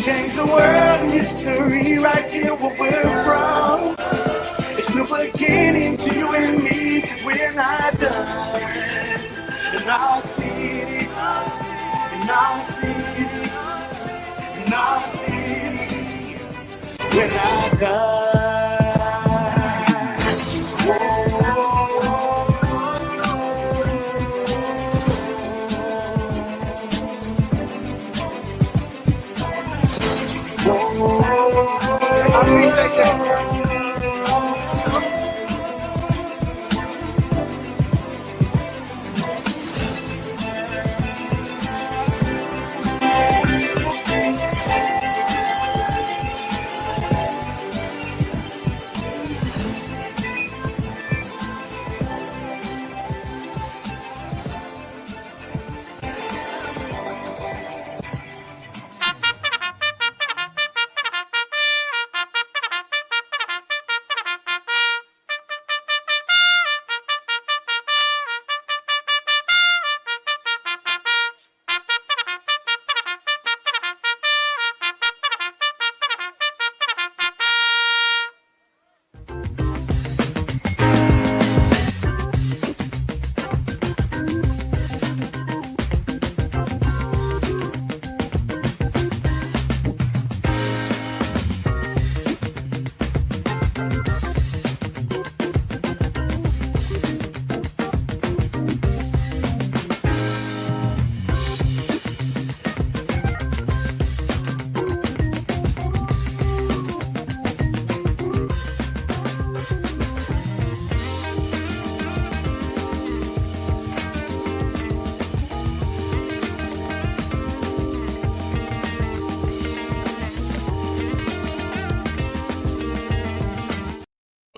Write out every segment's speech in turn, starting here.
Change the world, history, right here where we're from. It's new beginning to you and me, cause we're not done. In our city, in our city, in our city, we're not done. I feel like that.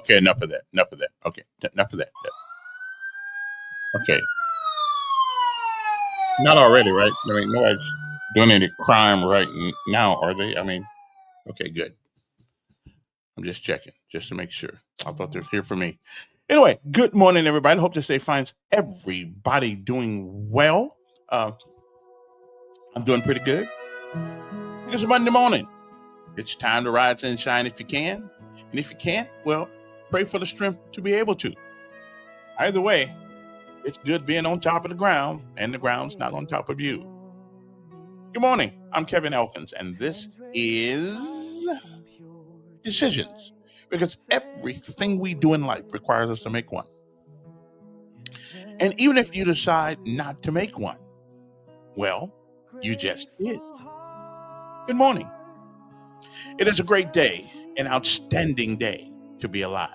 Okay, enough of that. Enough of that. Okay, enough of that. Okay, not already, right? I mean, nobody's doing any crime right now, are they? I mean, okay, good. I'm just checking, just to make sure. I thought they were here for me. Anyway, good morning, everybody. Hope this day finds everybody doing well. I'm doing pretty good. It's Monday morning. It's time to ride sunshine if you can. And if you can't, well, pray for the strength to be able to. Either way, it's good being on top of the ground and the ground's not on top of you. Good morning. I'm Kevin Elkins, and this is Decisions. Because everything we do in life requires us to make one. And even if you decide not to make one, well, you just did. Good morning. It is a great day, an outstanding day to be alive.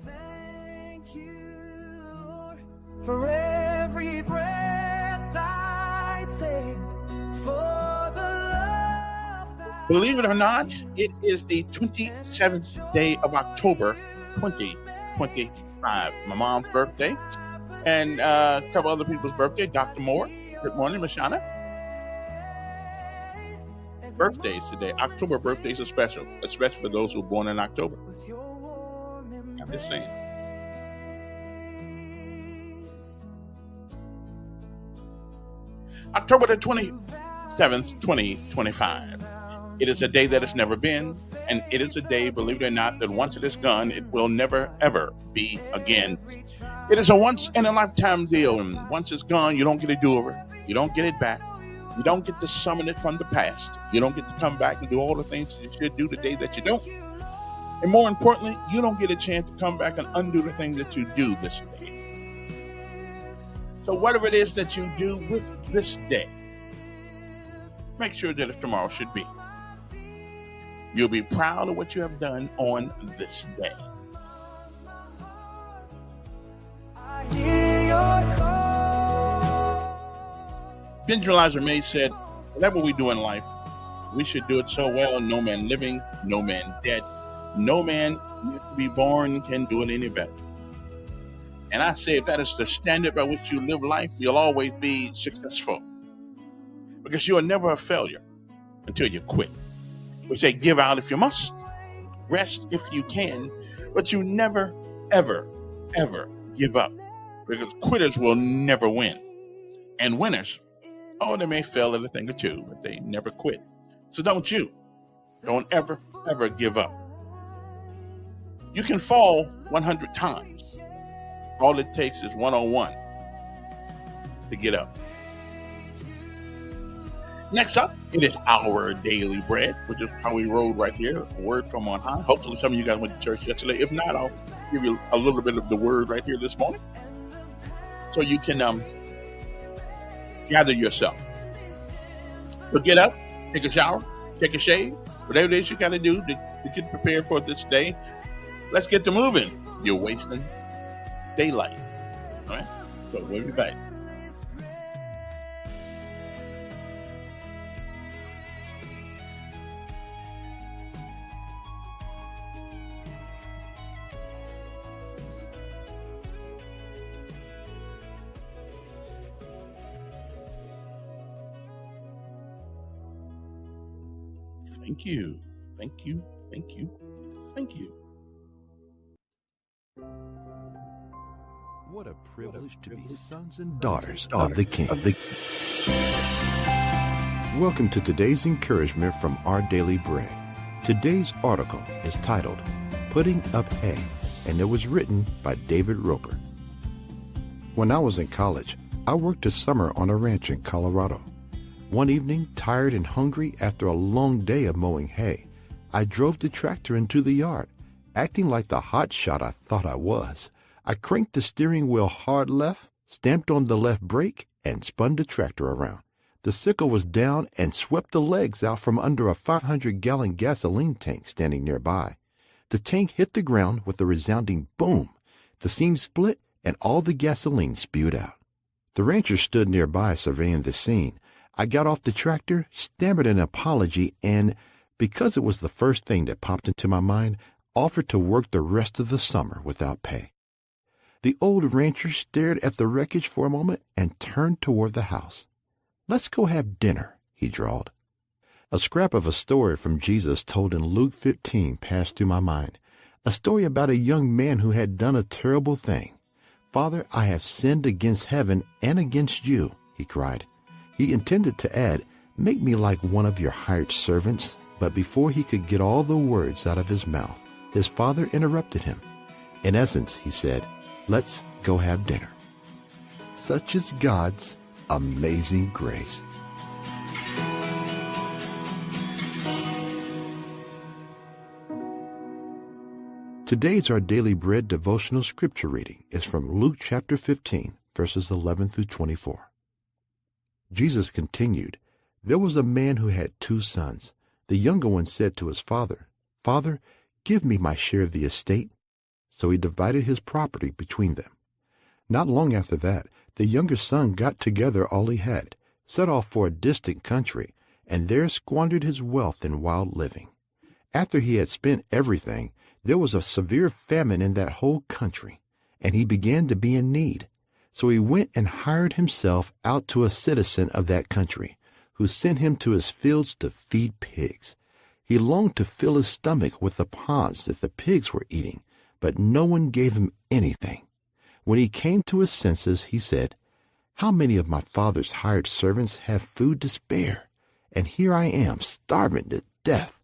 Thank you, Lord, for every breath I take, for the love that... Believe it or not, it is the 27th day of October, 2025. My mom's birthday and a couple other people's birthday. Dr. Moore. Good morning, Mashana. Birthdays today. October birthdays are special, especially for those who were born in October. I'm just saying. October the 27th, 2025. It is a day that has never been, and it is a day, believe it or not, that once it is gone, it will never, ever be again. It is a once-in-a-lifetime deal, and once it's gone, you don't get a do-over. You don't get it back. You don't get to summon it from the past. You don't get to come back and do all the things that you should do the day that you don't. And more importantly, you don't get a chance to come back and undo the things that you do this day. So whatever it is that you do with this day, make sure that if tomorrow should be, you'll be proud of what you have done on this day. I hear your call. Benjamin Elijah May said, whatever we do in life, we should do it so well, no man living, no man dead, no man yet to be born can do it any better. And I say if that is the standard by which you live life, you'll always be successful. Because you are never a failure until you quit. We say give out if you must, rest if you can, but you never, ever, ever give up. Because quitters will never win. And winners Oh, they may fail at a thing or two, but they never quit. So don't you. Don't ever, ever give up. You can fall 100 times. All it takes is 101 to get up. Next up, it is our daily bread, which is how we roll right here. A word from on high. Hopefully some of you guys went to church yesterday. If not, I'll give you a little bit of the word right here this morning, so you can gather yourself. So get up, take a shower, take a shave, whatever it is you got to do to get prepared for this day. Let's get to moving. You're wasting daylight. All right? So we'll be back. Thank you. Thank you. Thank you. Thank you. What a privilege to be sons and daughters of the King. Welcome to today's encouragement from Our Daily Bread. Today's article is titled, Putting Up Hay, and it was written by David Roper. When I was in college, I worked a summer on a ranch in Colorado. One evening, tired and hungry after a long day of mowing hay, I drove the tractor into the yard. Acting like the hot shot I thought I was, I cranked the steering wheel hard left, stamped on the left brake, and spun the tractor around. The sickle was down and swept the legs out from under a 500-gallon gasoline tank standing nearby. The tank hit the ground with a resounding boom. The seam split, and all the gasoline spewed out. The rancher stood nearby surveying the scene. I got off the tractor, stammered an apology, and, because it was the first thing that popped into my mind, offered to work the rest of the summer without pay. The old rancher stared at the wreckage for a moment and turned toward the house. "Let's go have dinner," he drawled. A scrap of a story from Jesus told in Luke 15 passed through my mind, a story about a young man who had done a terrible thing. "Father, I have sinned against heaven and against you," he cried. He intended to add, "Make me like one of your hired servants," but before he could get all the words out of his mouth, his father interrupted him. In essence, he said, "Let's go have dinner." Such is God's amazing grace. Today's Our Daily Bread devotional scripture reading is from Luke chapter 15, verses 11 through 24. Jesus continued, "There was a man who had 2 sons. The younger one said to his father, 'Father, give me my share of the estate.' So he divided his property between them. Not long after that, the younger son got together all he had, set off for a distant country, and there squandered his wealth in wild living. After he had spent everything, there was a severe famine in that whole country, and he began to be in need. So he went and hired himself out to a citizen of that country, who sent him to his fields to feed pigs. He longed to fill his stomach with the pods that the pigs were eating, but no one gave him anything. When he came to his senses, he said, 'How many of my father's hired servants have food to spare? And here I am, starving to death.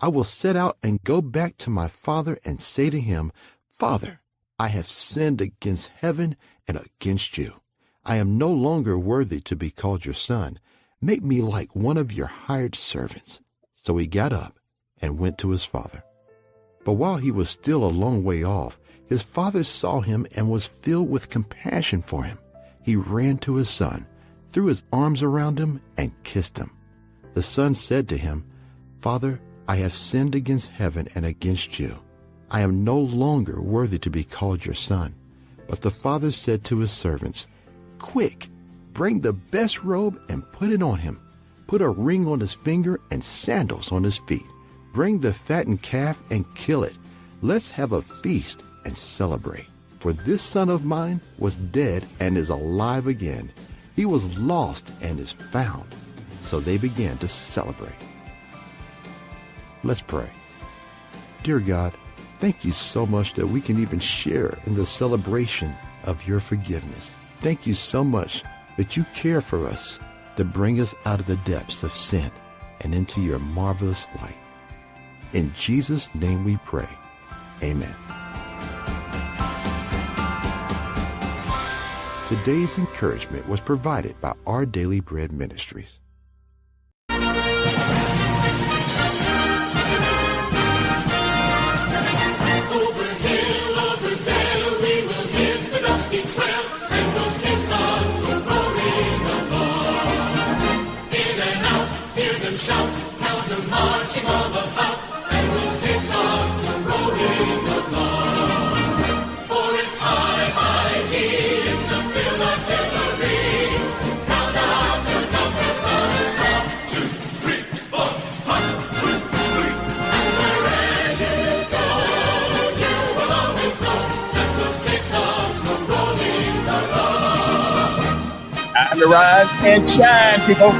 I will set out and go back to my father and say to him, Father, I have sinned against heaven and against you. I am no longer worthy to be called your son. Make me like one of your hired servants.' So he got up and went to his father. But while he was still a long way off, his father saw him and was filled with compassion for him. He ran to his son, threw his arms around him, and kissed him. The son said to him, 'Father, I have sinned against heaven and against you. I am no longer worthy to be called your son.' But the father said to his servants, 'Quick, bring the best robe and put it on him. Put a ring on his finger and sandals on his feet. Bring the fattened calf and kill it. Let's have a feast and celebrate. For this son of mine was dead and is alive again. He was lost and is found.' So they began to celebrate." Let's pray. Dear God, thank you so much that we can even share in the celebration of your forgiveness. Thank you so much that you care for us to bring us out of the depths of sin and into your marvelous light. In Jesus' name we pray. Amen. Today's encouragement was provided by Our Daily Bread Ministries. Over hill, over dale, we will hit the dusty trail, and those caissons go rolling along. In and out, hear them shout, cows are marching all about, and those caissons go rolling along. For it's high, high here in the field artillery. Count out your numbers, let's count. 2, 3, 4, 1, 2, 3. And wherever you go, you will always know that those caissons go rolling along. Time to rise and shine, people.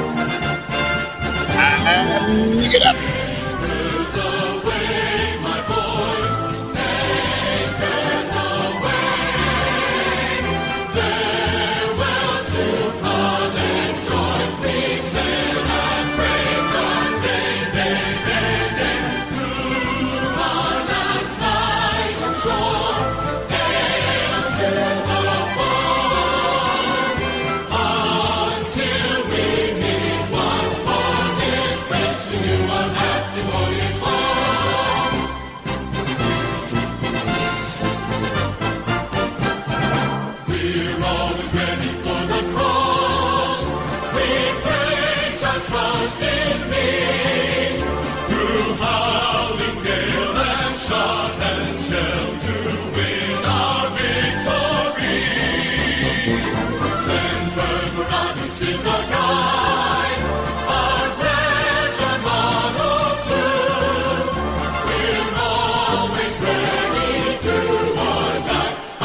And get up. Anchors away, my boys. Anchors away. Farewell to college joys. We sail and break on day, day, day, day. Through our last night on shore, hail to the morn. Until we meet once more, it's wishing you a happy voyage home. We're always ready for the call. We place our trust in Thee. Through howling gale and shot and shell to win our victory. Send bird mirages is a guide, our pledge and motto too. We're always ready to or die. I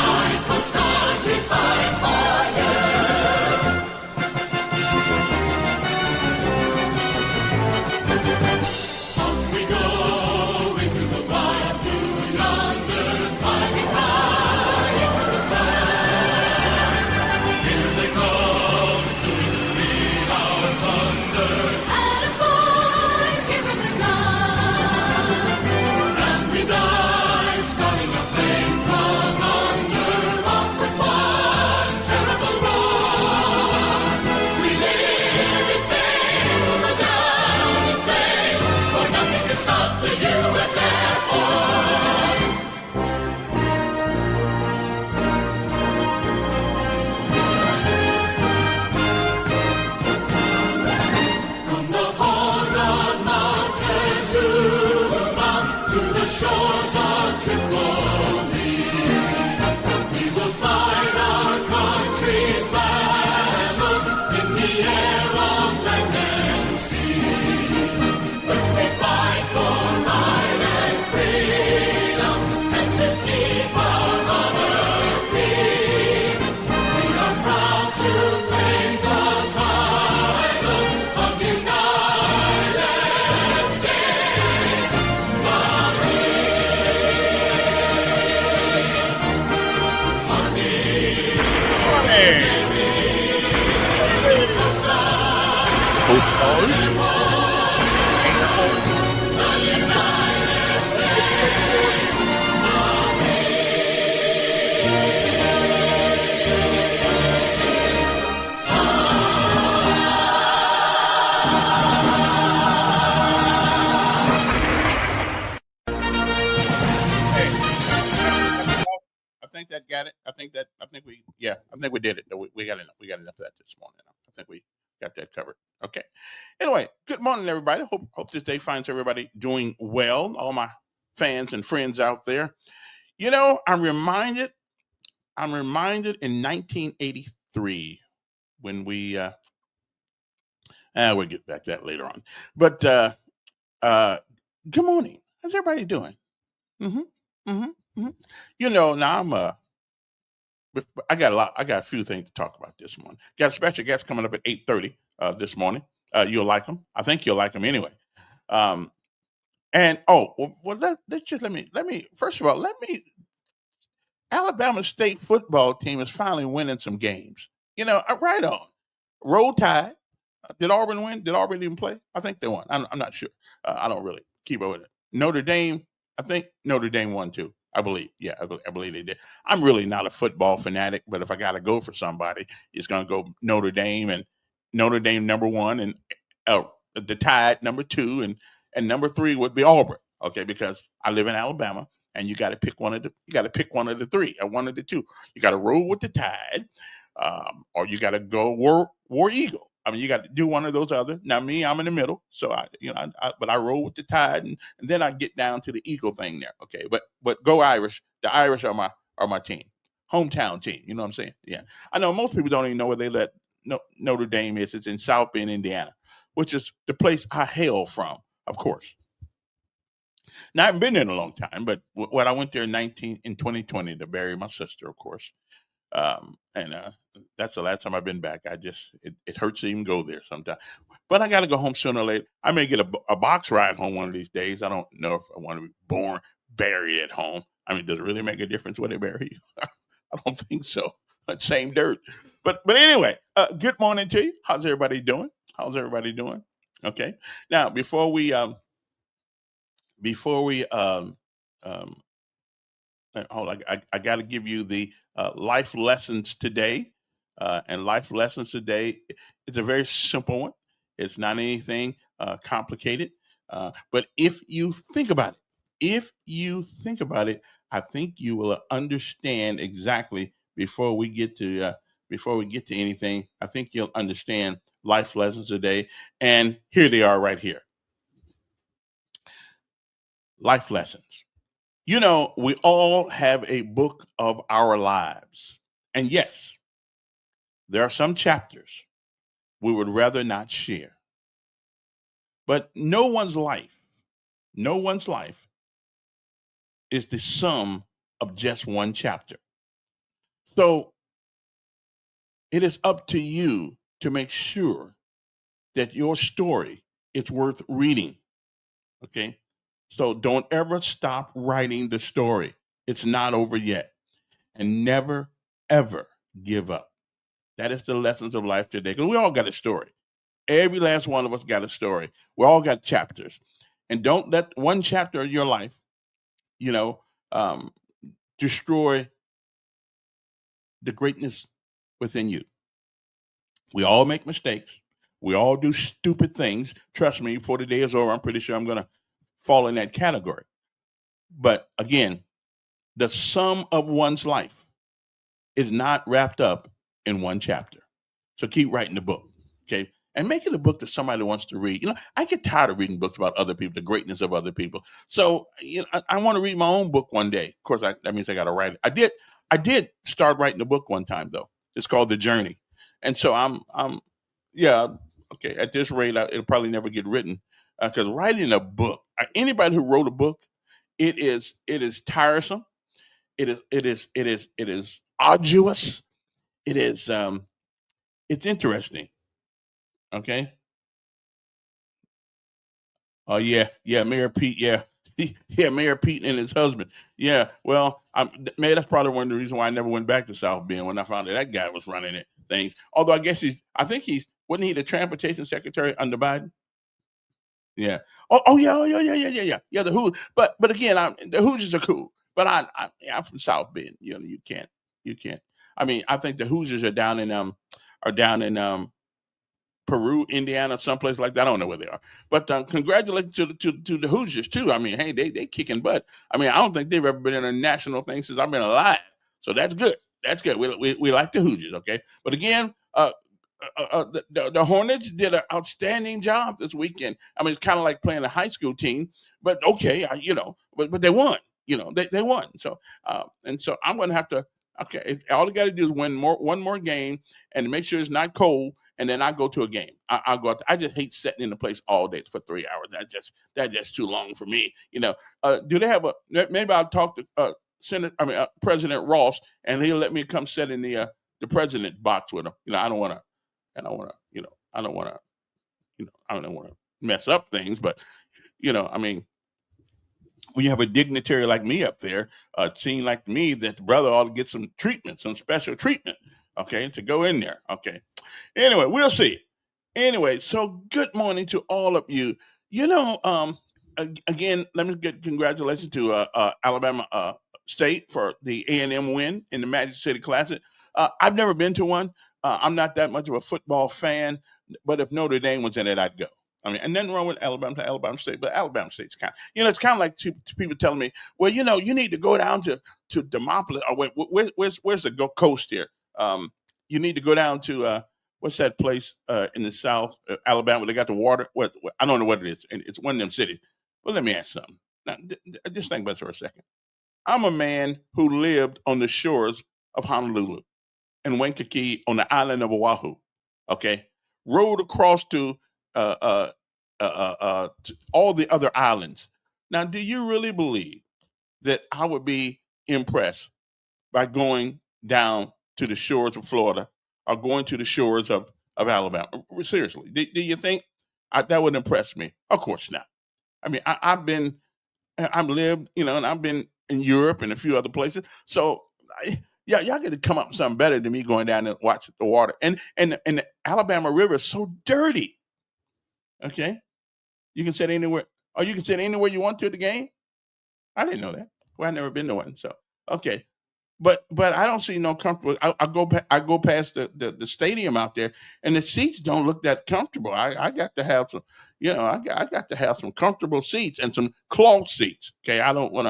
constantly fight for you. On we go into the wild blue yonder, climbing high into the sun. Here they come, soon to lead our thunder. And boys, give them the gun. And we dive, starting a flame from under, off with one terrible roar. We live in fame, go down in flame, for nothing can stop the U.S. Air Force. From the halls of Montezuma to the shores of Tripoli, we will fight our country's battles in the air, on land and sea. First we fight for right and freedom, and to keep our mother free. We are proud to claim the title of United States I think that got it. I think we did it. We got enough. We got enough of that this morning. I think we got that covered. Okay. Anyway, good morning, everybody. Hope this day finds everybody doing well. All my fans and friends out there. You know, I'm reminded in 1983 when we'll get back to that later on. But good morning. How's everybody doing? You know, now I got a few things to talk about this morning. Got a special guest coming up at 8:30 this morning. You'll like them. I think you'll like them anyway. Let me first of all, Alabama State football team is finally winning some games. You know, right on. Roll Tide. Did Auburn win? Did Auburn even play? I think they won. I'm not sure. I don't really keep up with it. Notre Dame, I think Notre Dame won too. I believe. Yeah, I believe they did. I'm really not a football fanatic, but if I got to go for somebody, it's going to go Notre Dame, and Notre Dame number one, and the Tide number two, and number three would be Auburn. Okay, because I live in Alabama, and you got to pick one of the three, or one of the two. You got to roll with the Tide, or you got to go War Eagle. I mean, you got to do one of those other. Now, me, I'm in the middle, so but I roll with the Tide, and then I get down to the Eagle thing there. Okay, but go Irish. The Irish are my team, hometown team. You know what I'm saying? Yeah, I know most people don't even know where they let Notre Dame is. It's in South Bend, Indiana, which is the place I hail from, of course. Now, I haven't been there in a long time, but when I went there in 2020 to bury my sister, of course. And that's the last time I've been back. It hurts to even go there sometimes. But I got to go home sooner or later. I may get a box ride home one of these days. I don't know if I want to be buried at home. I mean, does it really make a difference where they bury you? I don't think so. Same dirt. But anyway, good morning to you. How's everybody doing? Okay. Now, before we hold on, I got to give you the life lessons today. And life lessons today, it's a very simple one. It's not anything complicated. But if you think about it, I think you will understand exactly before we get to anything. I think you'll understand life lessons today. And here they are right here. Life lessons. You know, we all have a book of our lives. And yes, there are some chapters we would rather not share. But no one's life is the sum of just one chapter. So it is up to you to make sure that your story is worth reading. Okay? So don't ever stop writing the story. It's not over yet. And never, ever give up. That is the lessons of life today. Because we all got a story. Every last one of us got a story. We all got chapters. And don't let one chapter of your life, destroy the greatness within you. We all make mistakes. We all do stupid things. Trust me, before the day is over, I'm pretty sure I'm going to fall in that category. But again, the sum of one's life is not wrapped up in one chapter. So keep writing the book, okay? And make it a book that somebody wants to read. I get tired of reading books about other people, the greatness of other people. So, I want to read my own book one day. Of course, that means I got to write it. I did start writing a book one time though. It's called The Journey, and so okay. At this rate, it'll probably never get written because writing a book, anybody who wrote a book, it is tiresome. It is arduous. It's interesting. Okay. Oh yeah, Mayor Pete. Yeah, Mayor Pete and his husband. Yeah. Well, that's probably one of the reasons why I never went back to South Bend when I found that guy was running it things. Although I guess wasn't he the transportation secretary under Biden? Yeah. Oh yeah. Yeah. The Who. But again, the Hoosiers are cool. But I'm from South Bend. You can't. I mean, I think the Hoosiers are down in Peru, Indiana, someplace like that. I don't know where they are. But congratulations to the Hoosiers too. I mean, hey, they kicking butt. I mean, I don't think they've ever been in a national thing since I've been alive. So that's good. We like the Hoosiers, okay? But again, the Hornets did an outstanding job this weekend. I mean, it's kind of like playing a high school team, but okay, but they won. They won. So and so I'm going to have to. Okay, all you got to do is win one more game and make sure it's not cold, and then I go to a game. I'll go out. I just hate sitting in the place all day for 3 hours. That's just too long for me. Do they have maybe I'll talk to President Ross, and he'll let me come sit in the president box with him. I don't want to mess up things, but I mean, when you have a dignitary like me up there, it seemed like to me that the brother ought to get some special treatment, okay, to go in there. Okay. Anyway, we'll see. Anyway, so good morning to all of you. You know, again, let me get congratulations to Alabama State for the A&M win in the Magic City Classic. I've never been to one. I'm not that much of a football fan, but if Notre Dame was in it, I'd go. I mean, and nothing wrong with Alabama to Alabama State, but Alabama State's it's kind of like people telling me, well, you need to go down to Demopolis, or where's the coast here? You need to go down to what's that place in the South, Alabama, where they got the water? What I don't know what it is, and it's one of them cities. But let me ask something. Now, just think about this for a second. I'm a man who lived on the shores of Honolulu and Waikiki on the island of Oahu. Okay, rode across uh, uh, to all the other islands. Now, do you really believe that I would be impressed by going down to the shores of Florida or going to the shores of Alabama? Seriously, do you think that would impress me? Of course not. I mean, I've lived, and I've been in Europe and a few other places. So, yeah, y'all got to come up with something better than me going down and watch the water. And the Alabama River is so dirty. Okay, you can sit anywhere, or you can sit anywhere you want to at the game. I didn't know that. Well, I've never been to one, so okay. But I don't see no comfortable. I go past the stadium out there, and the seats don't look that comfortable. I got to have some, I got to have some comfortable seats and some cloth seats. Okay, I don't want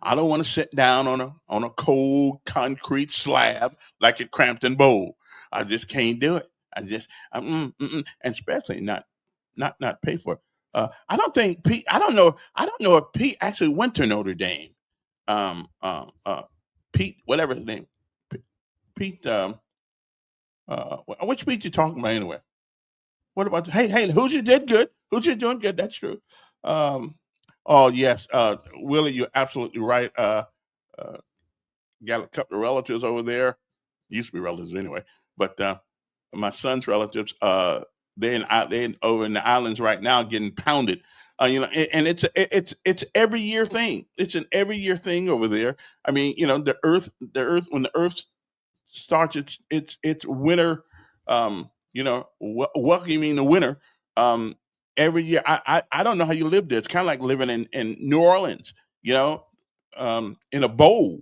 to sit down on a cold concrete slab like at Crampton Bowl. I just can't do it. And especially not pay for it. I don't think Pete. I don't know if Pete actually went to Notre Dame. Um, uh, uh, Pete, whatever his name, Pete. Which Pete you talking about anyway? What about hey Hoosier did good. Hoosier doing good. That's true. Um, oh yes, Willie, you're absolutely right. Uh, got a couple of relatives over there. Used to be relatives anyway, but my son's relatives, they over in the islands right now getting pounded. And it's every year thing. It's an every year thing over there. I mean, the earth when the earth starts its winter. What do you mean the winter? Um, every year, I don't know how you live there. It's kind of like living in New Orleans. You know, in a bowl,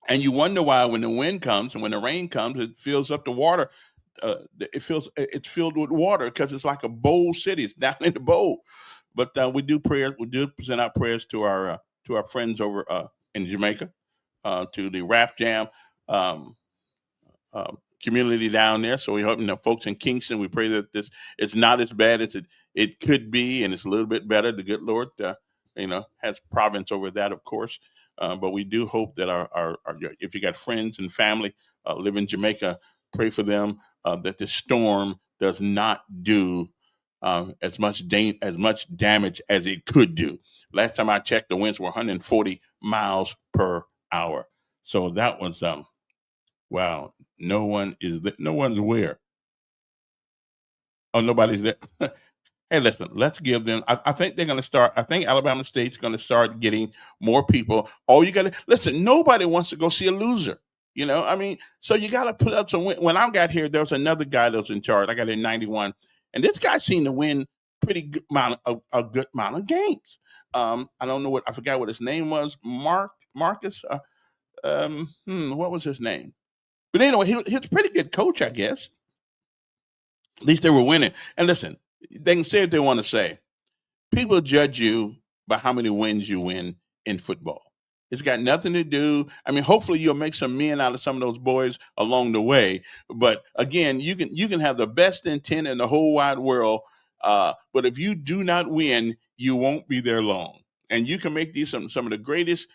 and you wonder why when the wind comes and when the rain comes, it fills up the water. It's filled with water because it's like a bowl city. It's down in the bowl. But we do prayers. We do present our prayers to our friends over in Jamaica, to the Rap Jam community down there. So we hope the folks in Kingston. We pray that this it's not as bad as it could be, and it's a little bit better. The good Lord, has providence over that, of course. But we do hope that our if you got friends and family live in Jamaica, pray for them that this storm does not do as much damage as it could do. Last time I checked, the winds were 140 miles per hour. So that was wow. No one's aware. Oh, nobody's there. Hey, listen, let's give them. I think they're going to start. I think Alabama State's going to start getting more people. All you got to listen. Nobody wants to go see a loser. I mean, so you got to put up some. When I got here, there was another guy that was in charge. I got in '91, and this guy seemed to win pretty good a good amount of games. I don't know I forgot what his name was. Marcus. What was his name? But anyway, he's a pretty good coach, I guess. At least they were winning. And listen, they can say what they want to say. People judge you by how many wins you win in football. It's got nothing to do. I mean, hopefully you'll make some men out of some of those boys along the way. But again, you can have the best intent in the whole wide world, but if you do not win, you won't be there long. And you can make these some of the greatest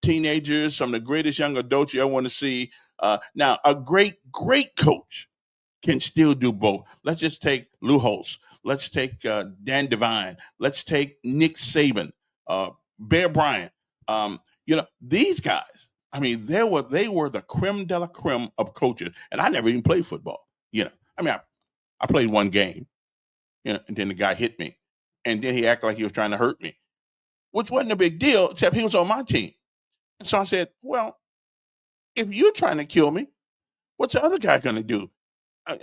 teenagers, some of the greatest young adults you ever want to see. Now, a great coach can still do both. Let's just take Lou Holtz. Let's take Dan Devine. Let's take Nick Saban, Bear Bryant. These guys. I mean, they were the creme de la creme of coaches, and I never even played football. I mean, I played one game, and then the guy hit me, and then he acted like he was trying to hurt me, which wasn't a big deal, except he was on my team. And so I said, well, if you're trying to kill me, what's the other guy going to do?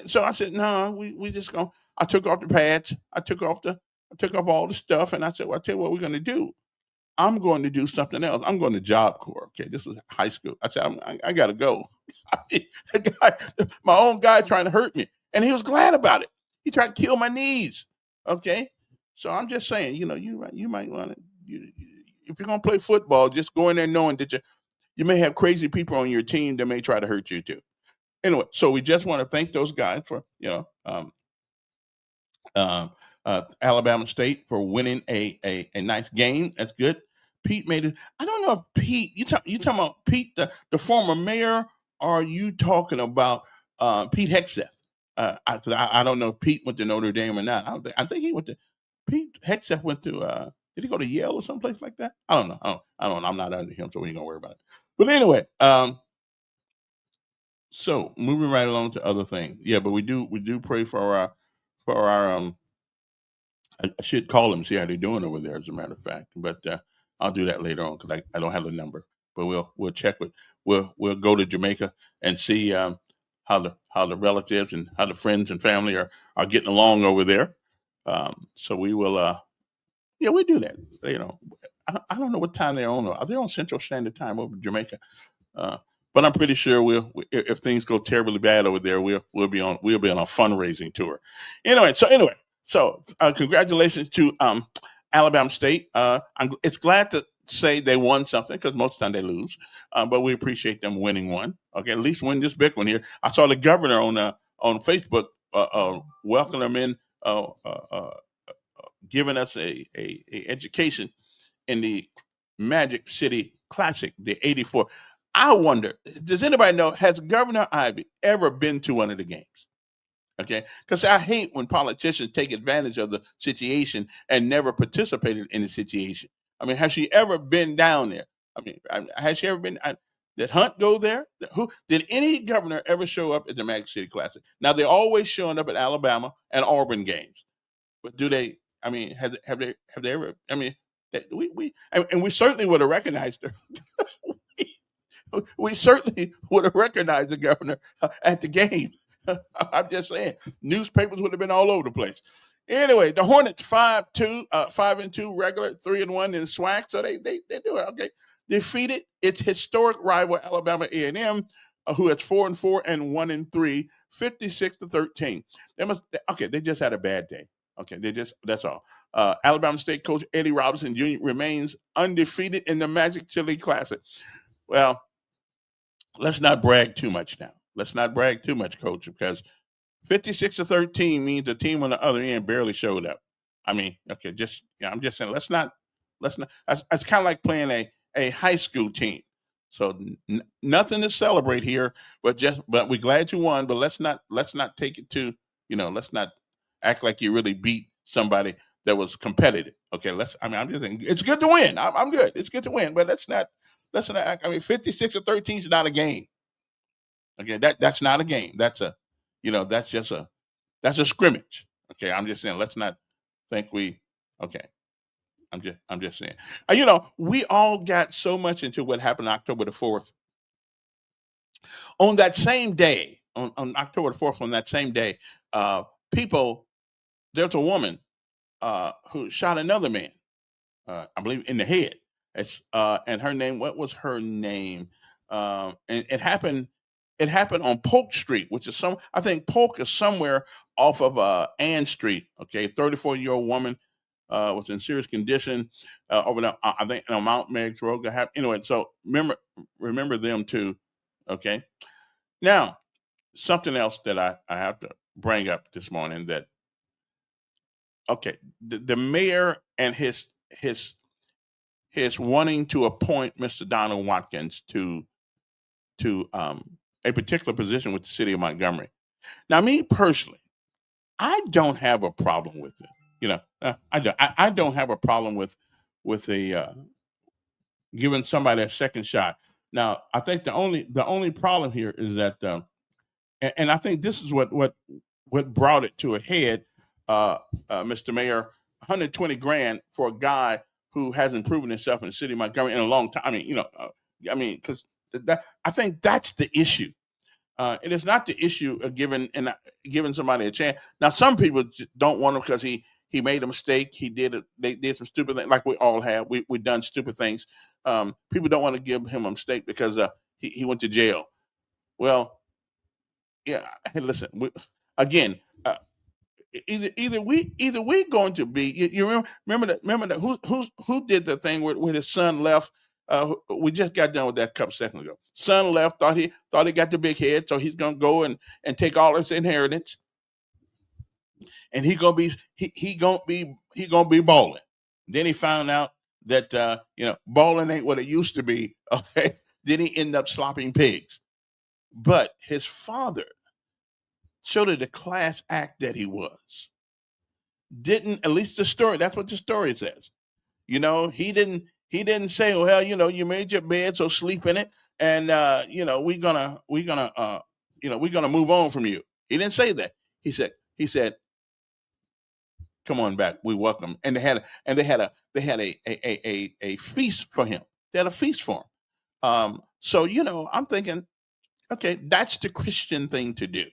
So I said, no, we just going. I took off the pads. I took off all the stuff, and I said, well, I tell you what we're going to do. I'm going to do something else. I'm going to Job Corps. Okay, this was high school. I said, I got to go. I mean, the guy, my own guy, trying to hurt me, and he was glad about it. He tried to kill my knees. Okay, so I'm just saying, you might want to. If you're gonna play football, just go in there knowing that you may have crazy people on your team that may try to hurt you too. Anyway, so we just want to thank those guys for um, Alabama State for winning a nice game. That's good. Pete made it. I don't know if Pete. You talking about Pete, the former mayor, or are you talking about Pete Hegseth? 'Cause I don't know if Pete went to Notre Dame or not. I think he went to. Pete Hegseth went to. Did he go to Yale or someplace like that? I don't know. I don't know. I'm not under him, so we ain't gonna worry about it. But anyway, so moving right along to other things. Yeah, but we do pray for our. I should call them, see how they're doing over there, as a matter of fact. But I'll do that later on because I don't have the number. But we'll check with we'll go to Jamaica and see how the relatives and how the friends and family are getting along over there. So we will yeah, we do that. I don't know what time they're on. Are they on Central Standard Time over in Jamaica? Uh, but I'm pretty sure if things go terribly bad over there, we'll be on a fundraising tour. So congratulations to Alabama State. It's glad to say they won something because most of the time they lose, but we appreciate them winning one. Okay, at least win this big one here. I saw the governor on Facebook welcome them in, giving us a education in the Magic City Classic, the '84. I wonder, does anybody know, has Governor Ivy ever been to one of the games? Okay, because I hate when politicians take advantage of the situation and never participated in the situation. I mean, has she ever been down there? I mean, has she ever been? Did Hunt go there? Who did any governor ever show up at the Magic City Classic? Now they're always showing up at Alabama and Auburn games, but do they? I mean, have they ever? I mean, and we certainly would have recognized her. We certainly would have recognized the governor at the game. I'm just saying, newspapers would have been all over the place. Anyway, the Hornets 5-2 regular, 3-1 in SWAC, so they do it. Okay, defeated its historic rival Alabama A&M, who is 4-4 and 1-3, 56-13. They just had a bad day. Okay, that's all. Alabama State coach Eddie Robinson Jr. remains undefeated in the Magic City Classic. Well, let's not brag too much now. Let's not brag too much, Coach, because 56-13 means the team on the other end barely showed up. I mean, okay, I'm just saying, let's not. It's kind of like playing a high school team. So nothing to celebrate here, but we're glad you won. But let's not take it to let's not act like you really beat somebody that was competitive. Okay, I'm just saying it's good to win. I'm good. It's good to win, but let's not act. I mean, 56-13 is not a game. Okay, that's not a game. That's a scrimmage. Okay, I'm just saying. Let's not think we. Okay, I'm just saying. We all got so much into what happened October the 4th. On that same day, on October the 4th, on that same day, people. There's a woman who shot another man. I believe in the head. And her name. What was her name? And it happened. It happened on Polk Street, which is I think Polk is somewhere off of Ann Street. Okay, 34-year-old woman was in serious condition over there. I think on Mount Meigs Road. Anyway, so remember them too. Okay, now something else that I have to bring up this morning that the mayor and his wanting to appoint Mr. Donald Watkins to a particular position with the city of Montgomery. Now, me personally, I don't have a problem with it. I don't have a problem with giving somebody a second shot. Now, I think the only problem here is that, and I think this is what brought it to a head, Mr. Mayor, 120 grand for a guy who hasn't proven himself in the city of Montgomery in a long time. I mean, because I think that's the issue. It is not the issue of giving somebody a chance. Now, some people don't want him because he made a mistake. They did some stupid things, like we all have. We done stupid things. People don't want to give him a mistake because he went to jail. Well, yeah. Hey, listen. Again, either we going to be. You remember that who did the thing where his son left. We just got done with that a couple seconds ago. Son left, thought he got the big head, so he's gonna go and take all his inheritance, and he gonna be balling. Then he found out that balling ain't what it used to be. Okay, then he ended up slopping pigs. But his father showed it the class act that he was. Didn't, at least the story. That's what the story says. He didn't say, well, you made your bed, so sleep in it, and we're gonna move on from you. He didn't say that. He said, come on back. We welcome. And they had a feast for him. They had a feast for him. So I'm thinking, okay, that's the Christian thing to do.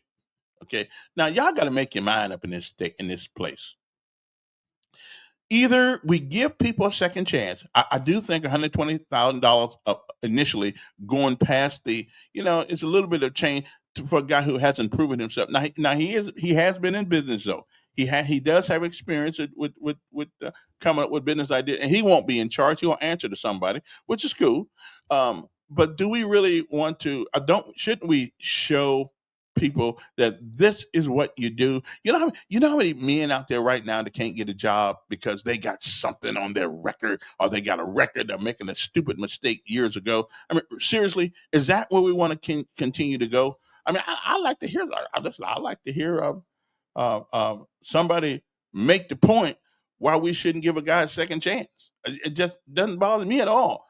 Okay. Now y'all got to make your mind up in this place. Either we give people a second chance. I do think $120,000 initially, going past it's a little bit of change for a guy who hasn't proven himself. Now he has been in business though. He does have experience with coming up with business ideas, and he won't be in charge. He will answer to somebody, which is cool. But do we really want to? Shouldn't we show people that this is what you do? You know how many men out there right now that can't get a job because they got something on their record, or they got a record they're making a stupid mistake years ago. I mean, seriously, is that where we want to continue to go? I mean, I like to hear. I like to hear somebody make the point why we shouldn't give a guy a second chance. It just doesn't bother me at all.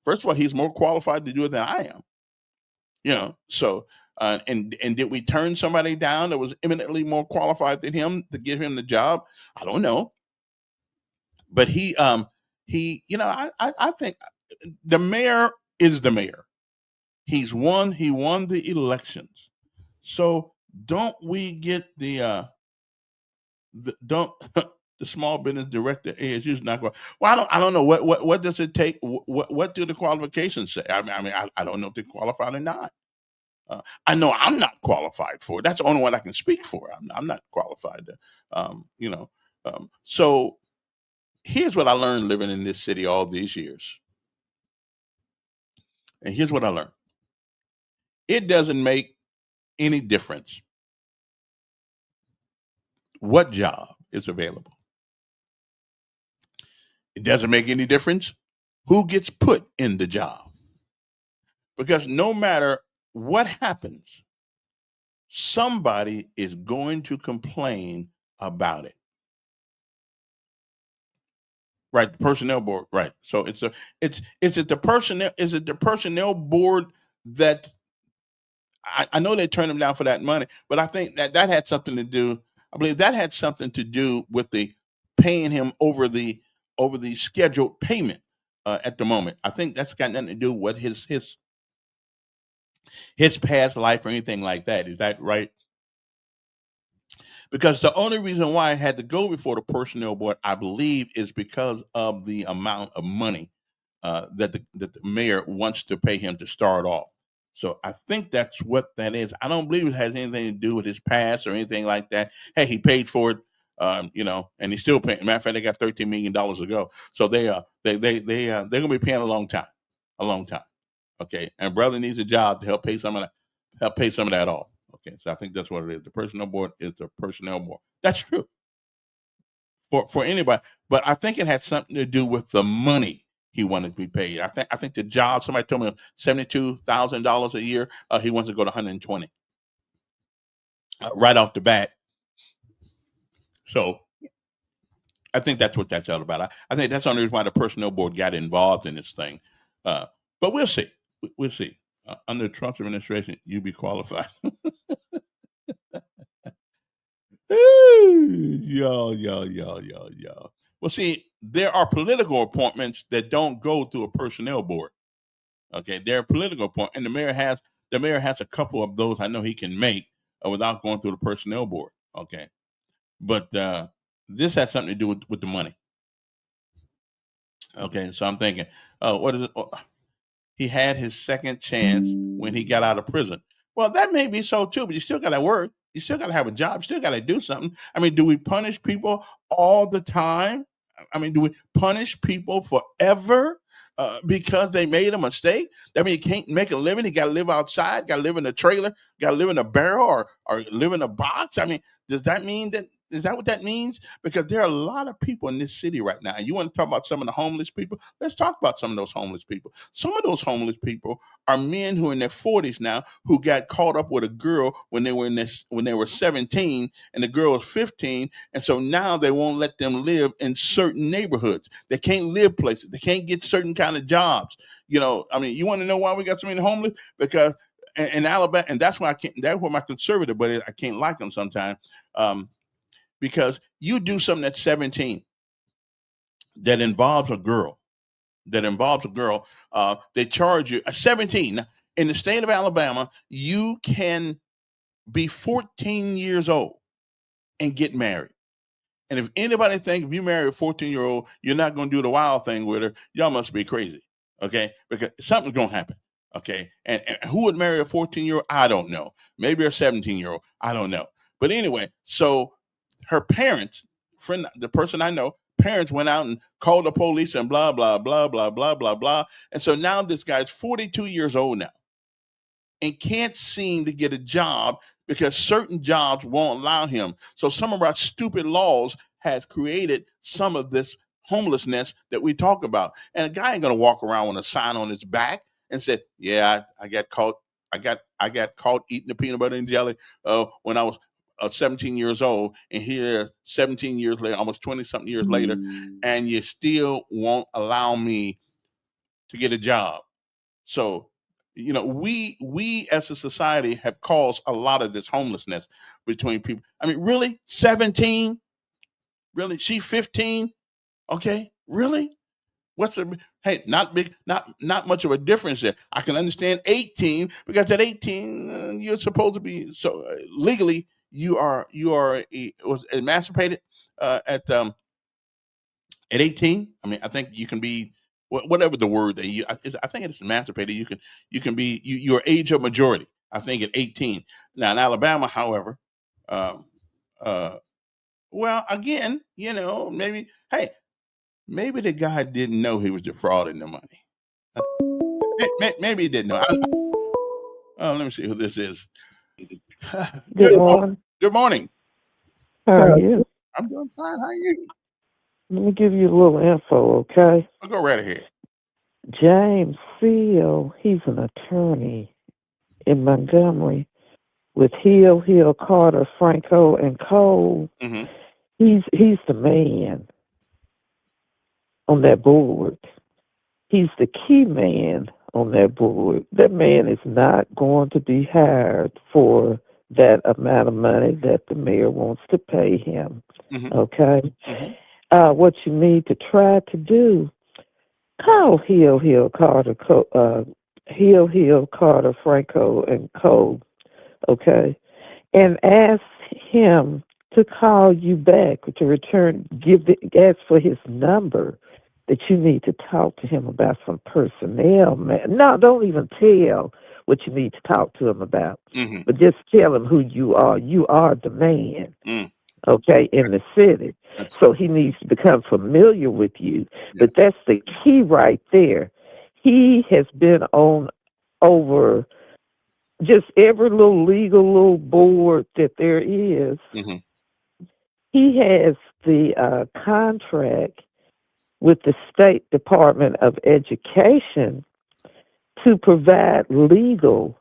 First of all, he's more qualified to do it than I am. So and did we turn somebody down that was eminently more qualified than him to give him the job? I don't know. But I think the mayor is the mayor. He won the elections. So don't we get the small business director ASU is not going. Well, I don't know what does it take. What do the qualifications say? I don't know if they're qualified or not. I know I'm not qualified for it. That's the only one I can speak for. I'm not qualified to. So here's what I learned living in this city all these years. And here's what I learned. It doesn't make any difference what job is available. It doesn't make any difference who gets put in the job. Because no matter what happens, somebody is going to complain about it. Right, the personnel board. Right. So is it the personnel board that I know they turned him down for that money, but I think that had something to do. I believe that had something to do with the paying him over the scheduled payment at the moment. I think that's got nothing to do with his past life or anything like that. Is that right? Because the only reason why I had to go before the personnel board, I believe, is because of the amount of money that the mayor wants to pay him to start off. So I think that's what that is. I don't believe it has anything to do with his past or anything like that. Hey, he paid for it, and he's still paying. Matter of fact, they got $13 million to go, so they're gonna be paying a long time. Okay, and brother needs a job to help pay some of that off. Okay, so I think that's what it is. The personnel board is the personnel board. That's true for anybody, but I think it had something to do with the money he wanted to be paid. I think the job. Somebody told me $72,000 a year. He wants to go to 120 right off the bat. So I think that's what that's all about. I think that's the only reason why the personnel board got involved in this thing. But we'll see. We'll see. Under Trump's administration, you be qualified. Y'all. Well, see, there are political appointments that don't go through a personnel board. Okay, they're political appointments, and the mayor has The mayor has a couple of those I know he can make without going through the personnel board. Okay, but this has something to do with the money. Okay, so I'm thinking, what is it? Oh, he had his second chance when he got out of prison. Well, that may be so too, but you still got to work. You still got to have a job. You still got to do something. I mean, do we punish people all the time? I mean, do we punish people forever because they made a mistake? I mean, you can't make a living. You got to live outside. Got to live in a trailer. Got to live in a barrel or live in a box. I mean, does that mean that? Is that what that means? Because there are a lot of people in this city right now. You want to talk about some of the homeless people? Let's talk about some of those homeless people. Some of those homeless people are men who are in their 40s now who got caught up with a girl when they were when they were 17 and the girl was 15, and so now they won't let them live in certain neighborhoods. They can't live places. They can't get certain kind of jobs. You know, I mean, you want to know why we got so many homeless? Because in Alabama, and that's why I can't. That's why my conservative, but I can't like them sometimes. Because you do something at 17 that involves a girl, they charge you at 17 in the state of Alabama. You can be 14 years old and get married. And if anybody thinks if you marry a 14-year-old, you're not going to do the wild thing with her, y'all must be crazy. Okay, because something's going to happen. Okay, and who would marry a 14-year-old? I don't know. Maybe a 17-year-old. I don't know. But anyway, so her parents, the person I know, parents went out and called the police and blah, blah, blah, blah, blah, blah, blah. And so now this guy's 42 years old now and can't seem to get a job because certain jobs won't allow him. So some of our stupid laws has created some of this homelessness that we talk about. And a guy ain't going to walk around with a sign on his back and say, yeah, I got caught. I got caught eating the peanut butter and jelly when I was 17 years old, and here 17 years later, almost 20 something years later, and you still won't allow me to get a job. So, you know, we as a society have caused a lot of this homelessness between people. I mean, really, 17? Really? She 15? Okay, really? What's the hey? Not big, not much of a difference there. I can understand 18 because at 18 you're supposed to be so legally you was emancipated at 18. I mean, I think you can be whatever the word that you. I think it's emancipated. You can be your age of majority. I think at 18. Now in Alabama, however, well, again, you know, maybe hey. Maybe the guy didn't know he was defrauding the money. Maybe he didn't know. Let me see who this is. Good morning. Good morning. How are you? I'm doing fine. How are you? Let me give you a little info, okay? I'll go right ahead. James Seal, he's an attorney in Montgomery with Hill, Carter, Franco, and Cole. Mm-hmm. He's the man on that board. He's the key man on that board. That man is not going to be hired for that amount of money that the mayor wants to pay him. Mm-hmm. Okay? Mm-hmm. What you need to try to do, call Hill, Carter, Carter, Franco, and Cole, okay? And ask him to call you back, to return, ask for his number, that you need to talk to him about some personnel, man. No, don't even tell what you need to talk to him about, Mm-hmm. but just tell him who you are. You are the man, okay, in the city. So he needs to become familiar with you. Yeah. But that's the key right there. He has been on over just every little board that there is. Mm-hmm. He has the contract with the State Department of Education to provide legal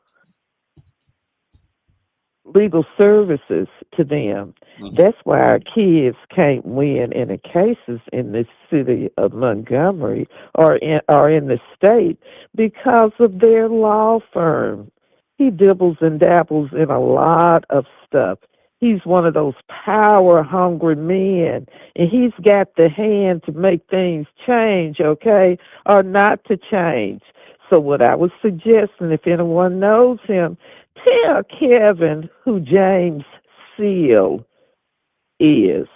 services to them. Mm-hmm. That's why our kids can't win any cases in the city of Montgomery or in the state because of their law firm. He dibbles and dabbles in a lot of stuff. He's one of those power-hungry men, and he's got the hand to make things change, okay, or not to change. So what I was suggesting, if anyone knows him, tell Kevin who James Seal is.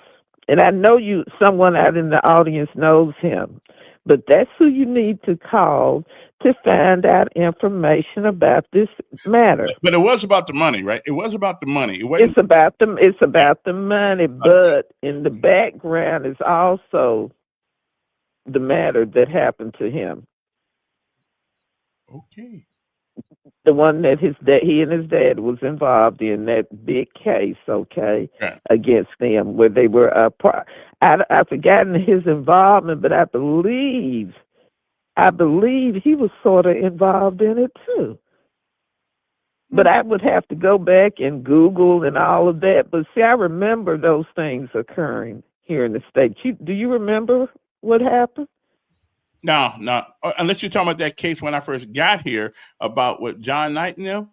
And I know someone out in the audience knows him, but that's who you need to call to find out information about this matter. But it was about the money, right? It was about the money. It wasn't. It's about the money, but in the background is also the matter that happened to him. Okay. The one that he and his dad was involved in, that big case, okay, Right. against them, where they were I've forgotten his involvement, but I believe he was sort of involved in it too. But I would have to go back and Google and all of that. But see, I remember those things occurring here in the States. Do you remember what happened? No, unless you're talking about that case when I first got here about what John Knight and them.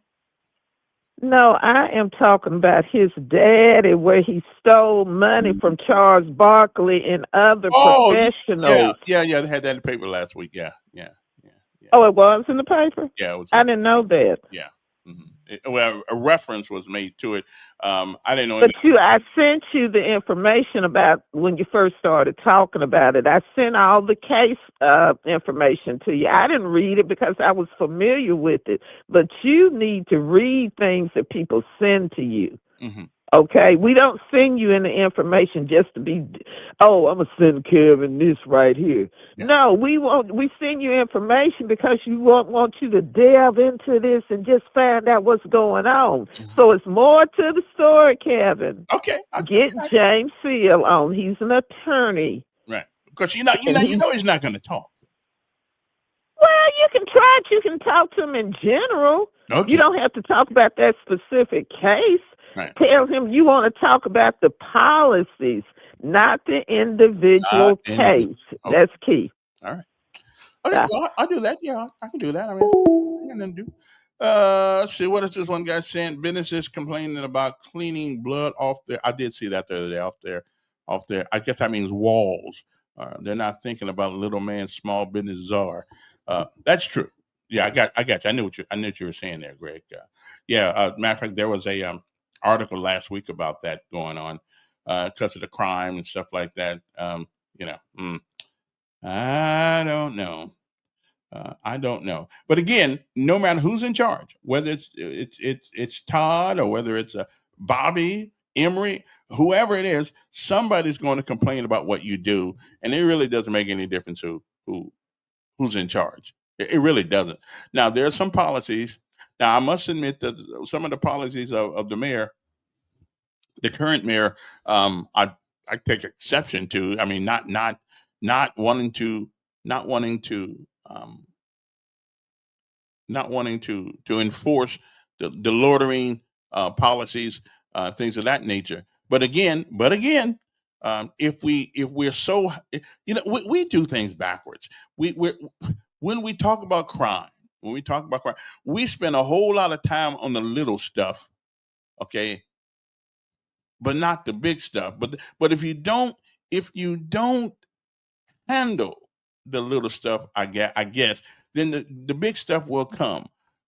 No, I am talking about his daddy, where he stole money from Charles Barkley and other professionals. Yeah. They had that in the paper last week. Yeah. Oh, it was in the paper? Yeah, it was. I didn't know that. Yeah. Well, a reference was made to it. I didn't know. But I sent you the information about when you first started talking about it. I sent all the case information to you. I didn't read it because I was familiar with it. But you need to read things that people send to you. Mm-hmm. Okay, we don't send you any information just to be, I'm gonna send Kevin this right here. Yeah. No, we send you information because we want you to delve into this and just find out what's going on. Mm-hmm. So it's more to the story, Kevin. Okay. Get James Seal on. He's an attorney. Right. Because you know he's not going to talk. Well, you can try it. You can talk to him in general. Okay. You don't have to talk about that specific case. Right. Tell him you want to talk about the policies, not the individual case. Okay. That's key. All right. Okay, well, I'll do that. Yeah, I can do that. I mean, I got nothing to do. Let's see. What is this one guy saying? Businesses complaining about cleaning blood off their. I did see that the other day off there. I guess that means walls. They're not thinking about little man, small business czar. That's true. Yeah, I got you. I knew what you were saying there, Greg. Matter of fact, there was a article last week about that going on because of the crime and stuff like that. I don't know. I don't know. But again, no matter who's in charge, whether it's Todd or whether it's Bobby, Emery, whoever it is, somebody's going to complain about what you do, and it really doesn't make any difference who's in charge. It really doesn't. Now, there are some policies. Now, I must admit that some of the policies of the mayor, the current mayor, I take exception to. I mean, not wanting to enforce the loitering policies, things of that nature. But again, if we're so, we do things backwards. When we talk about crime, we spend a whole lot of time on the little stuff, okay, but not the big stuff. But if you don't handle the little stuff, I guess, then the big stuff will come.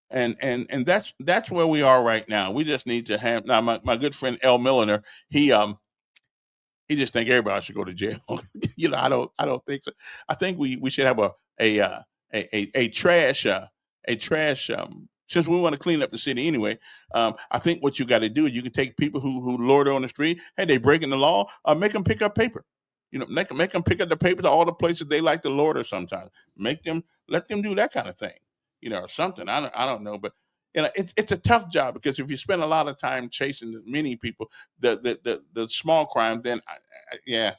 And that's where we are right now. We just need to have now. My good friend El Milliner, he just think everybody should go to jail. I don't think so. I think we should have a trash since we want to clean up the city anyway. I think what you got to do is you can take people who loiter on the street. Hey, they breaking the law. Make them pick up paper. Make them pick up the paper to all the places they like to loiter sometimes. Let them do that kind of thing, or something. I don't know, but it's a tough job because if you spend a lot of time chasing many people, the small crime, then I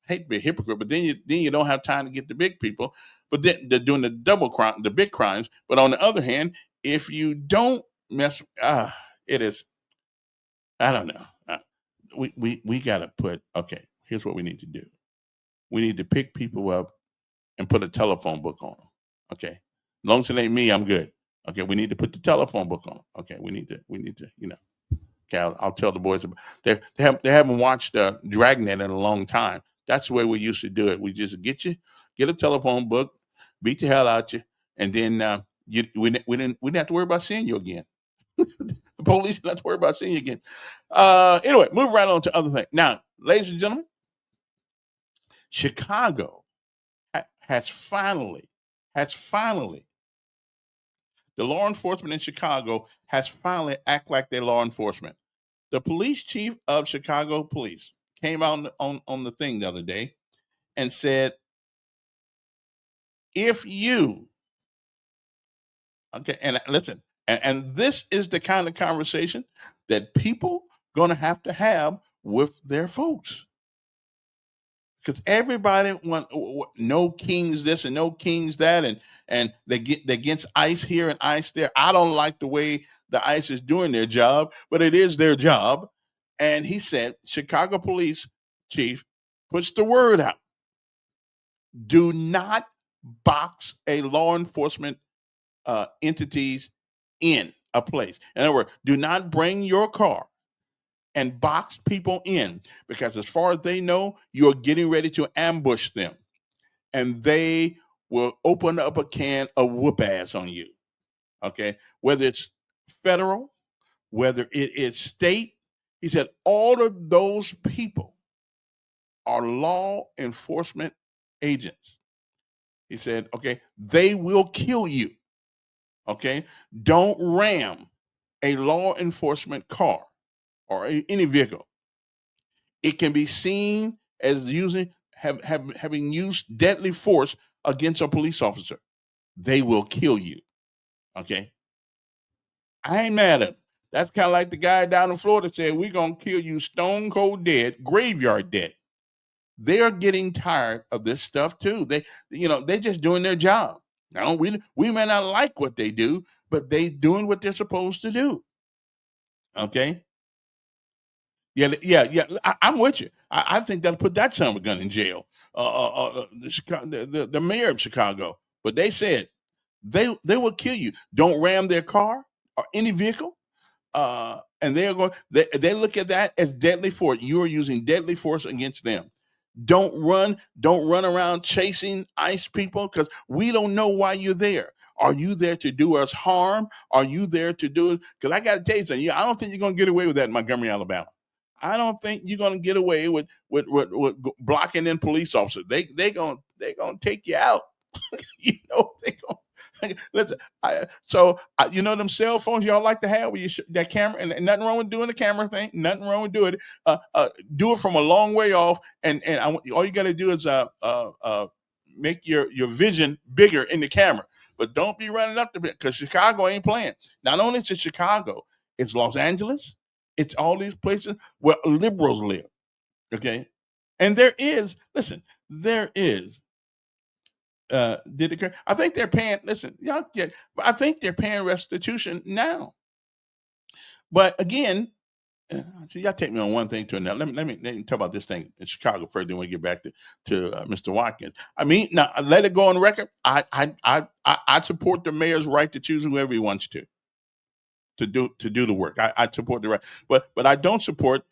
hate to be a hypocrite, but then you don't have time to get the big people. But then they're doing the double crime, the big crimes. But on the other hand, if you don't mess, it is. I don't know. We gotta put. Okay, here's what we need to do. We need to pick people up and put a telephone book on them. Okay, as long as it ain't me, I'm good. Okay, we need to put the telephone book on them. Okay, we need to. Okay, I'll tell the boys. They haven't watched Dragnet in a long time. That's the way we used to do it. We just get a telephone book, beat the hell out you, and then we didn't have to worry about seeing you again. The police didn't have to worry about seeing you again. Anyway, move right on to other things. Now, ladies and gentlemen, Chicago has finally, the law enforcement in Chicago has finally act like they're law enforcement. The police chief of Chicago Police came out on the thing the other day and said, if you, okay, and listen, and this is the kind of conversation that people going to have with their folks. Because everybody want no kings this and no kings that, and they get against ICE here and ICE there. I don't like the way the ICE is doing their job, but it is their job. And he said, Chicago Police Chief puts the word out: do not box a law enforcement entities in a place. In other words, do not bring your car and box people in, because as far as they know, you're getting ready to ambush them, and they will open up a can of whoop ass on you. Okay, whether it's federal, whether it is state, he said all of those people are law enforcement agents. He said, okay, they will kill you. Okay, don't ram a law enforcement car or any vehicle. It can be seen as having used deadly force against a police officer. They will kill you. Okay, I ain't mad at him. That's kind of like the guy down in Florida said, "We're gonna kill you stone cold dead, graveyard dead." They're getting tired of this stuff too. They're just doing their job. Now we may not like what they do, but they doing what they're supposed to do. Okay. Yeah. I'm with you. I think they'll put that son of a gun in jail. The mayor of Chicago, but they said they will kill you. Don't ram their car or any vehicle. And they are going. They look at that as deadly force. You are using deadly force against them. Don't run around chasing ICE people, because we don't know why you're there. Are you there to do us harm? Are you there to do it? Because I got to tell you something. I don't think you're going to get away with that in Montgomery, Alabama. I don't think you're going to get away with blocking in police officers. They gonna take you out. They gonna listen. You know them cell phones y'all like to have with that camera, and nothing wrong with doing the camera thing. Nothing wrong with doing it. Do it from a long way off, and all you got to do is make your vision bigger in the camera. But don't be running up to it, because Chicago ain't playing. Not only is it Chicago, it's Los Angeles. It's all these places where liberals live. Okay, and there is I think they're paying. Listen, y'all get. I think they're paying restitution now. But again, so y'all take me on one thing to another. Let me talk about this thing in Chicago first. Then we get back to Mr. Watkins. I mean, now let it go on record. I support the mayor's right to choose whoever he wants to do the work. I support the right, but I don't support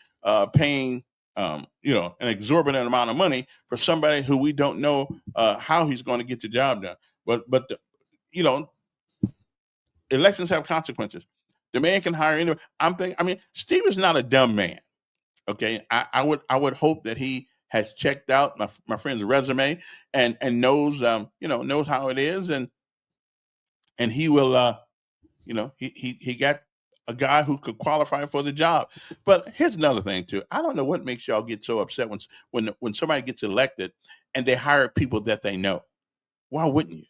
paying an exorbitant amount of money for somebody who we don't know how he's going to get the job done. But elections have consequences. The man can hire anyone. Steve is not a dumb man. Okay, I would hope that he has checked out my friend's resume and knows knows how it is, and he will he got a guy who could qualify for the job. But here's another thing too. I don't know what makes y'all get so upset when somebody gets elected and they hire people that they know. Why wouldn't you?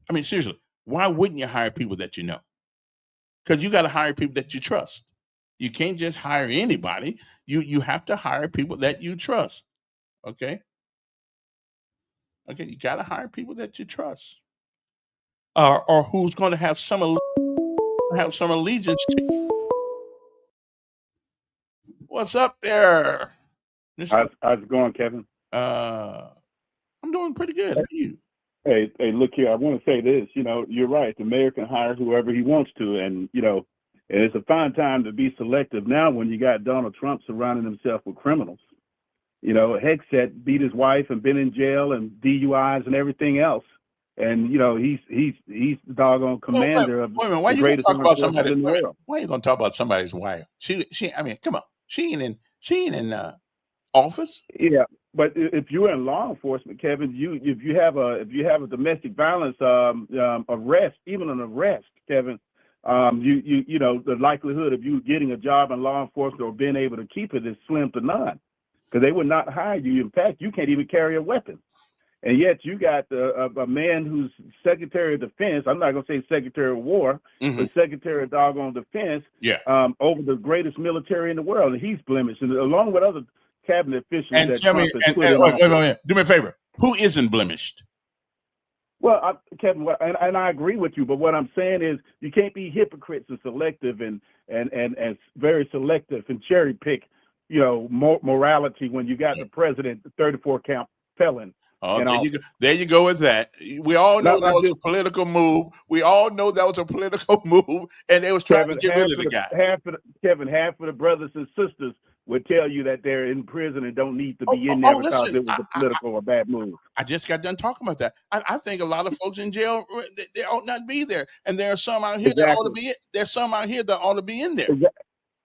I mean, seriously, why wouldn't you hire people that you know? Because you got to hire people that you trust. You can't just hire anybody. You have to hire people that you trust. Okay. You got to hire people that you trust, or who's going to have some allegiance to you. What's up there? How's it going, Kevin? I'm doing pretty good. How are you? Hey, look here. I want to say this. You're right. The mayor can hire whoever he wants to, and it's a fine time to be selective now when you got Donald Trump surrounding himself with criminals. Hegseth beat his wife and been in jail and DUIs and everything else. and he's the doggone commander of wait a minute. Why the you gonna greatest talk armed about forces somebody? in the world. Why you gonna talk about somebody's wife? She. I mean, come on. She ain't in office. Yeah, but if you're in law enforcement, Kevin, if you have a domestic violence arrest, even an arrest, Kevin, the likelihood of you getting a job in law enforcement or being able to keep it is slim to none, because they would not hire you. In fact, you can't even carry a weapon. And yet you got a man who's Secretary of Defense. I'm not going to say Secretary of War, but Secretary of doggone Defense. Yeah. Over the greatest military in the world, and he's blemished, and along with other cabinet officials And that tell me, Trump has put and in wait, office. do me a favor. Who isn't blemished? Well, Kevin, and I agree with you, but what I'm saying is you can't be hypocrites and selective and very selective and cherry pick, morality when you got the president, the 34 count felon. Oh, there you go with that. We all know that was a political move. We all know that was a political move, and they was trying to get rid of the guy. Half of the brothers and sisters would tell you that they're in prison and don't need to be in there because it was a political or bad move. I just got done talking about that. I think a lot of folks in jail, they ought not be there, and there are some out here that ought to be. There's some out here that ought to be in there.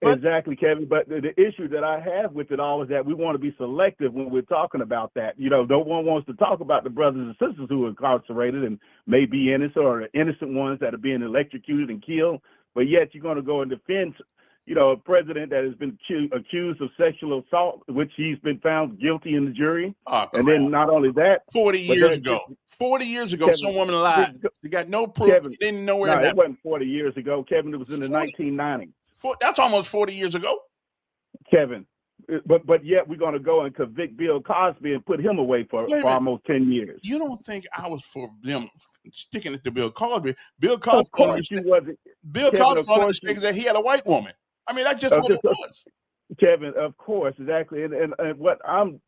Exactly, Kevin. But the issue that I have with it all is that we want to be selective when we're talking about that. No one wants to talk about the brothers and sisters who are incarcerated and may be innocent, or innocent ones that are being electrocuted and killed. But yet you're going to go and defend, a president that has been accused of sexual assault, which he's been found guilty in the jury. Oh, and then not only that, 40 years ago, Kevin, some woman lied. They got no proof. Kevin, they didn't know where it wasn't 40 years ago, Kevin. It was in the 1990s. That's almost 40 years ago, Kevin. But yet we're going to go and convict Bill Cosby and put him away for almost 10 years. You don't think I was for them sticking it to Bill Cosby? Bill Cosby, Bill Cosby understood that he had a white woman. I mean, that's just what it was. Kevin, of course, exactly. And what I'm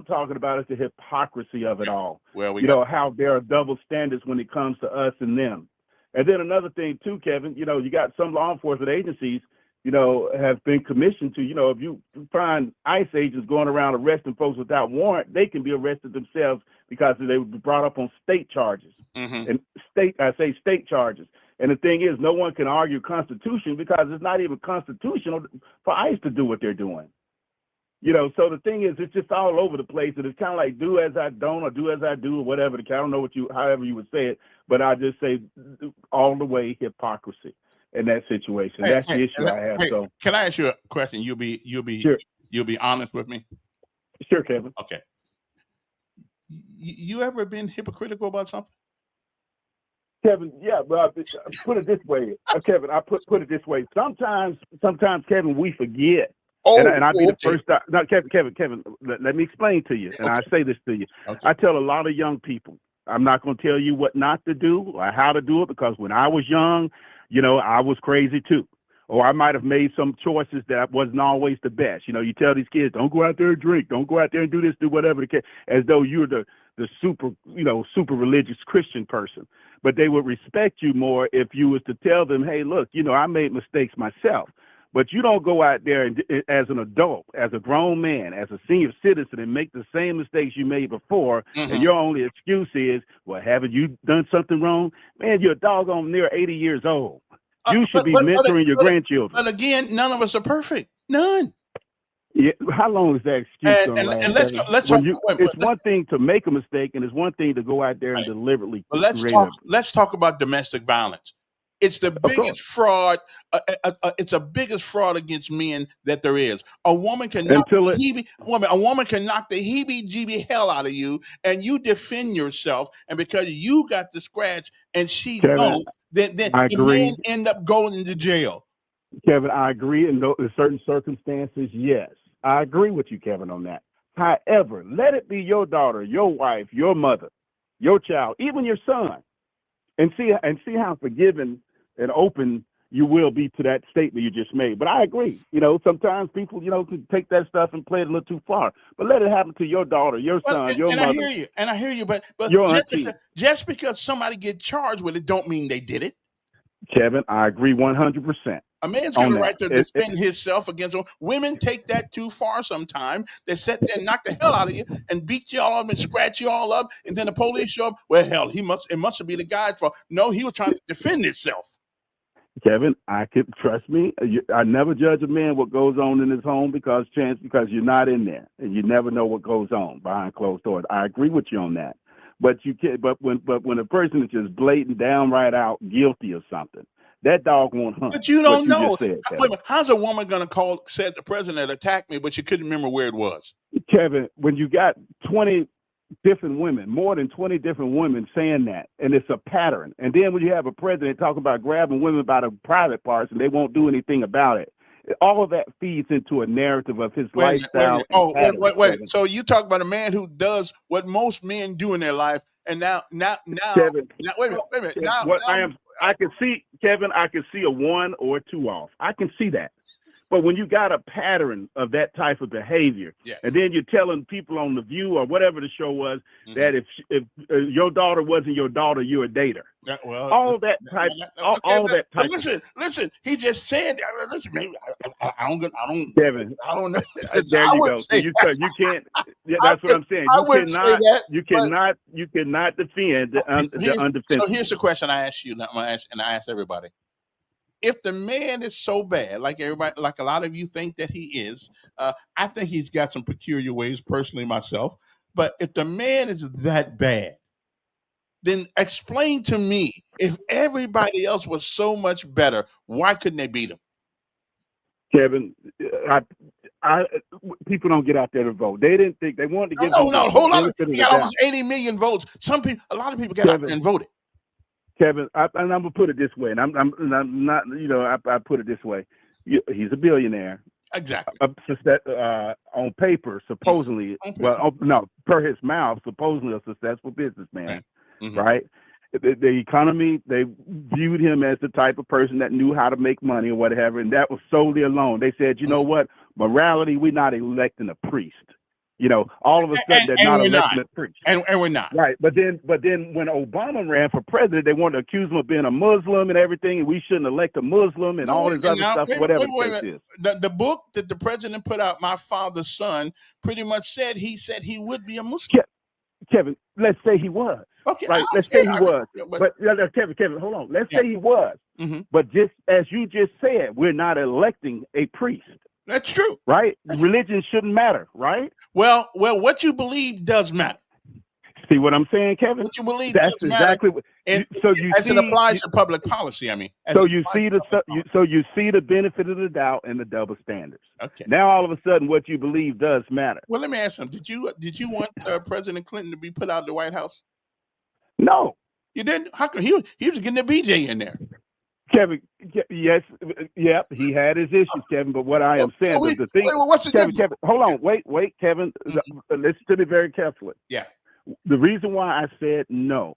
talking about is the hypocrisy of it all. Well, how there are double standards when it comes to us and them. And then another thing too, Kevin, you got some law enforcement agencies, have been commissioned to, if you find ICE agents going around arresting folks without warrant, they can be arrested themselves because they would be brought up on state charges. And state charges. And the thing is, no one can argue Constitution because it's not even constitutional for ICE to do what they're doing. So the thing is, it's just all over the place, and it's kind of like do as I don't or do as I do or whatever. I don't know however you would say it, but I just say all the way hypocrisy in that situation. That's the issue I have. So can I ask you a question? You'll be honest with me. Sure, Kevin. Okay. You ever been hypocritical about something? Kevin, yeah, but put it this way, Kevin. I put it this way. Sometimes, Kevin, we forget. And I'll be the first. No, Kevin. Let me explain to you, and I say this to you. Okay. I tell a lot of young people, I'm not going to tell you what not to do or how to do it, because when I was young, I was crazy too, or I might have made some choices that wasn't always the best. You tell these kids, don't go out there and drink, don't go out there and do this, do whatever the case, as though you're the super religious Christian person. But they would respect you more if you was to tell them, hey, look, I made mistakes myself. But you don't go out there and, as an adult, as a grown man, as a senior citizen, and make the same mistakes you made before, and your only excuse is, well, haven't you done something wrong? Man, you're a doggone near 80 years old. You should be mentoring your grandchildren. But again, none of us are perfect. None. Yeah, how long is that excuse going to last? And let's talk. It's one thing to make a mistake, and it's one thing to go out there and deliberately. But let's talk about domestic violence. It's the biggest fraud. It's the biggest fraud against men that there is. A woman can knock the heebie-jeebie hell out of you, and you defend yourself. And because you got the scratch and she don't, then the man end up going to jail. Kevin, I agree in certain circumstances. Yes, I agree with you, Kevin, on that. However, let it be your daughter, your wife, your mother, your child, even your son, and see how forgiving and open you will be to that statement you just made. But I agree. Sometimes people, can take that stuff and play it a little too far. But let it happen to your daughter, your son, your mother. I hear you. But just because somebody get charged with it, don't mean they did it. Kevin, I agree 100%. A man's got on a that. right to defend himself against women. Take that too far sometimes. They sit there and knock the hell out of you and beat you all up and scratch you all up, and then the police show up. Well, hell, it must be the guy's fault. No, he was trying to defend himself. Kevin, trust me. I never judge a man what goes on in his home because you're not in there and you never know what goes on behind closed doors. I agree with you on that. But when a person is just blatant, downright out guilty of something, that dog won't hunt. But you don't know. Said, how's a woman going to said the president attacked me, but she couldn't remember where it was? Kevin, when you got 20 different women, more than 20 different women saying that, and it's a pattern. And then when you have a president talking about grabbing women by the private parts and they won't do anything about it, all of that feeds into a narrative of his lifestyle. Wait. So you talk about a man who does what most men do in their life, and now, Kevin, wait a minute. I can see, Kevin, I can see a 1 or 2 off. I can see that. But when you got a pattern of that type of behavior, and then you're telling people on The View or whatever the show was that if your daughter wasn't your daughter, you're a dater. All that type. Listen. He just said. Listen, maybe I don't. Kevin, I don't know. There you go. So you can't. Yeah, that's what I'm saying. You cannot defend the undefendable. So here's the question I ask you, and I ask everybody. If the man is so bad, like everybody, like a lot of you think that he is, I think he's got some peculiar ways, personally myself. But if the man is that bad, then explain to me, if everybody else was so much better, why couldn't they beat him? Kevin, people don't get out there to vote. They didn't think they wanted to get. No, hold on. He got almost 80 million votes. A lot of people got out there and voted. Kevin, and I'm gonna put it this way, and I'm not, I put it this way. He's a billionaire. Exactly. On paper, supposedly, per his mouth, supposedly a successful businessman, right? The economy, they viewed him as the type of person that knew how to make money or whatever, and that was solely alone. They said, you know what, morality, we're not electing a priest. All of a sudden they're not electing a priest. And we're not. Right. But then when Obama ran for president, they wanted to accuse him of being a Muslim and everything, and we shouldn't elect a Muslim and all this other stuff, whatever the case is. The book that the president put out, My Father's Son, pretty much said he would be a Muslim. Kevin, let's say he was. Okay. Right. Let's say he was. But Kevin, hold on. Let's say he was. But just as you just said, we're not electing a priest. That's true. Right? Religion shouldn't matter, right? Well, what you believe does matter. See what I'm saying, Kevin? What you believe does exactly matter. it applies to public policy, I mean. You see the benefit of the doubt and the double standards. Okay. Now all of a sudden what you believe does matter. Well, let me ask you, did you want President Clinton to be put out of the White House? No. You didn't? How come he was getting the BJ in there? Kevin, yes, yep, he had his issues, Kevin. But what I am saying is the thing. What's the difference? Kevin, hold on, wait, Kevin. Listen to me very carefully. Yeah. The reason why I said no,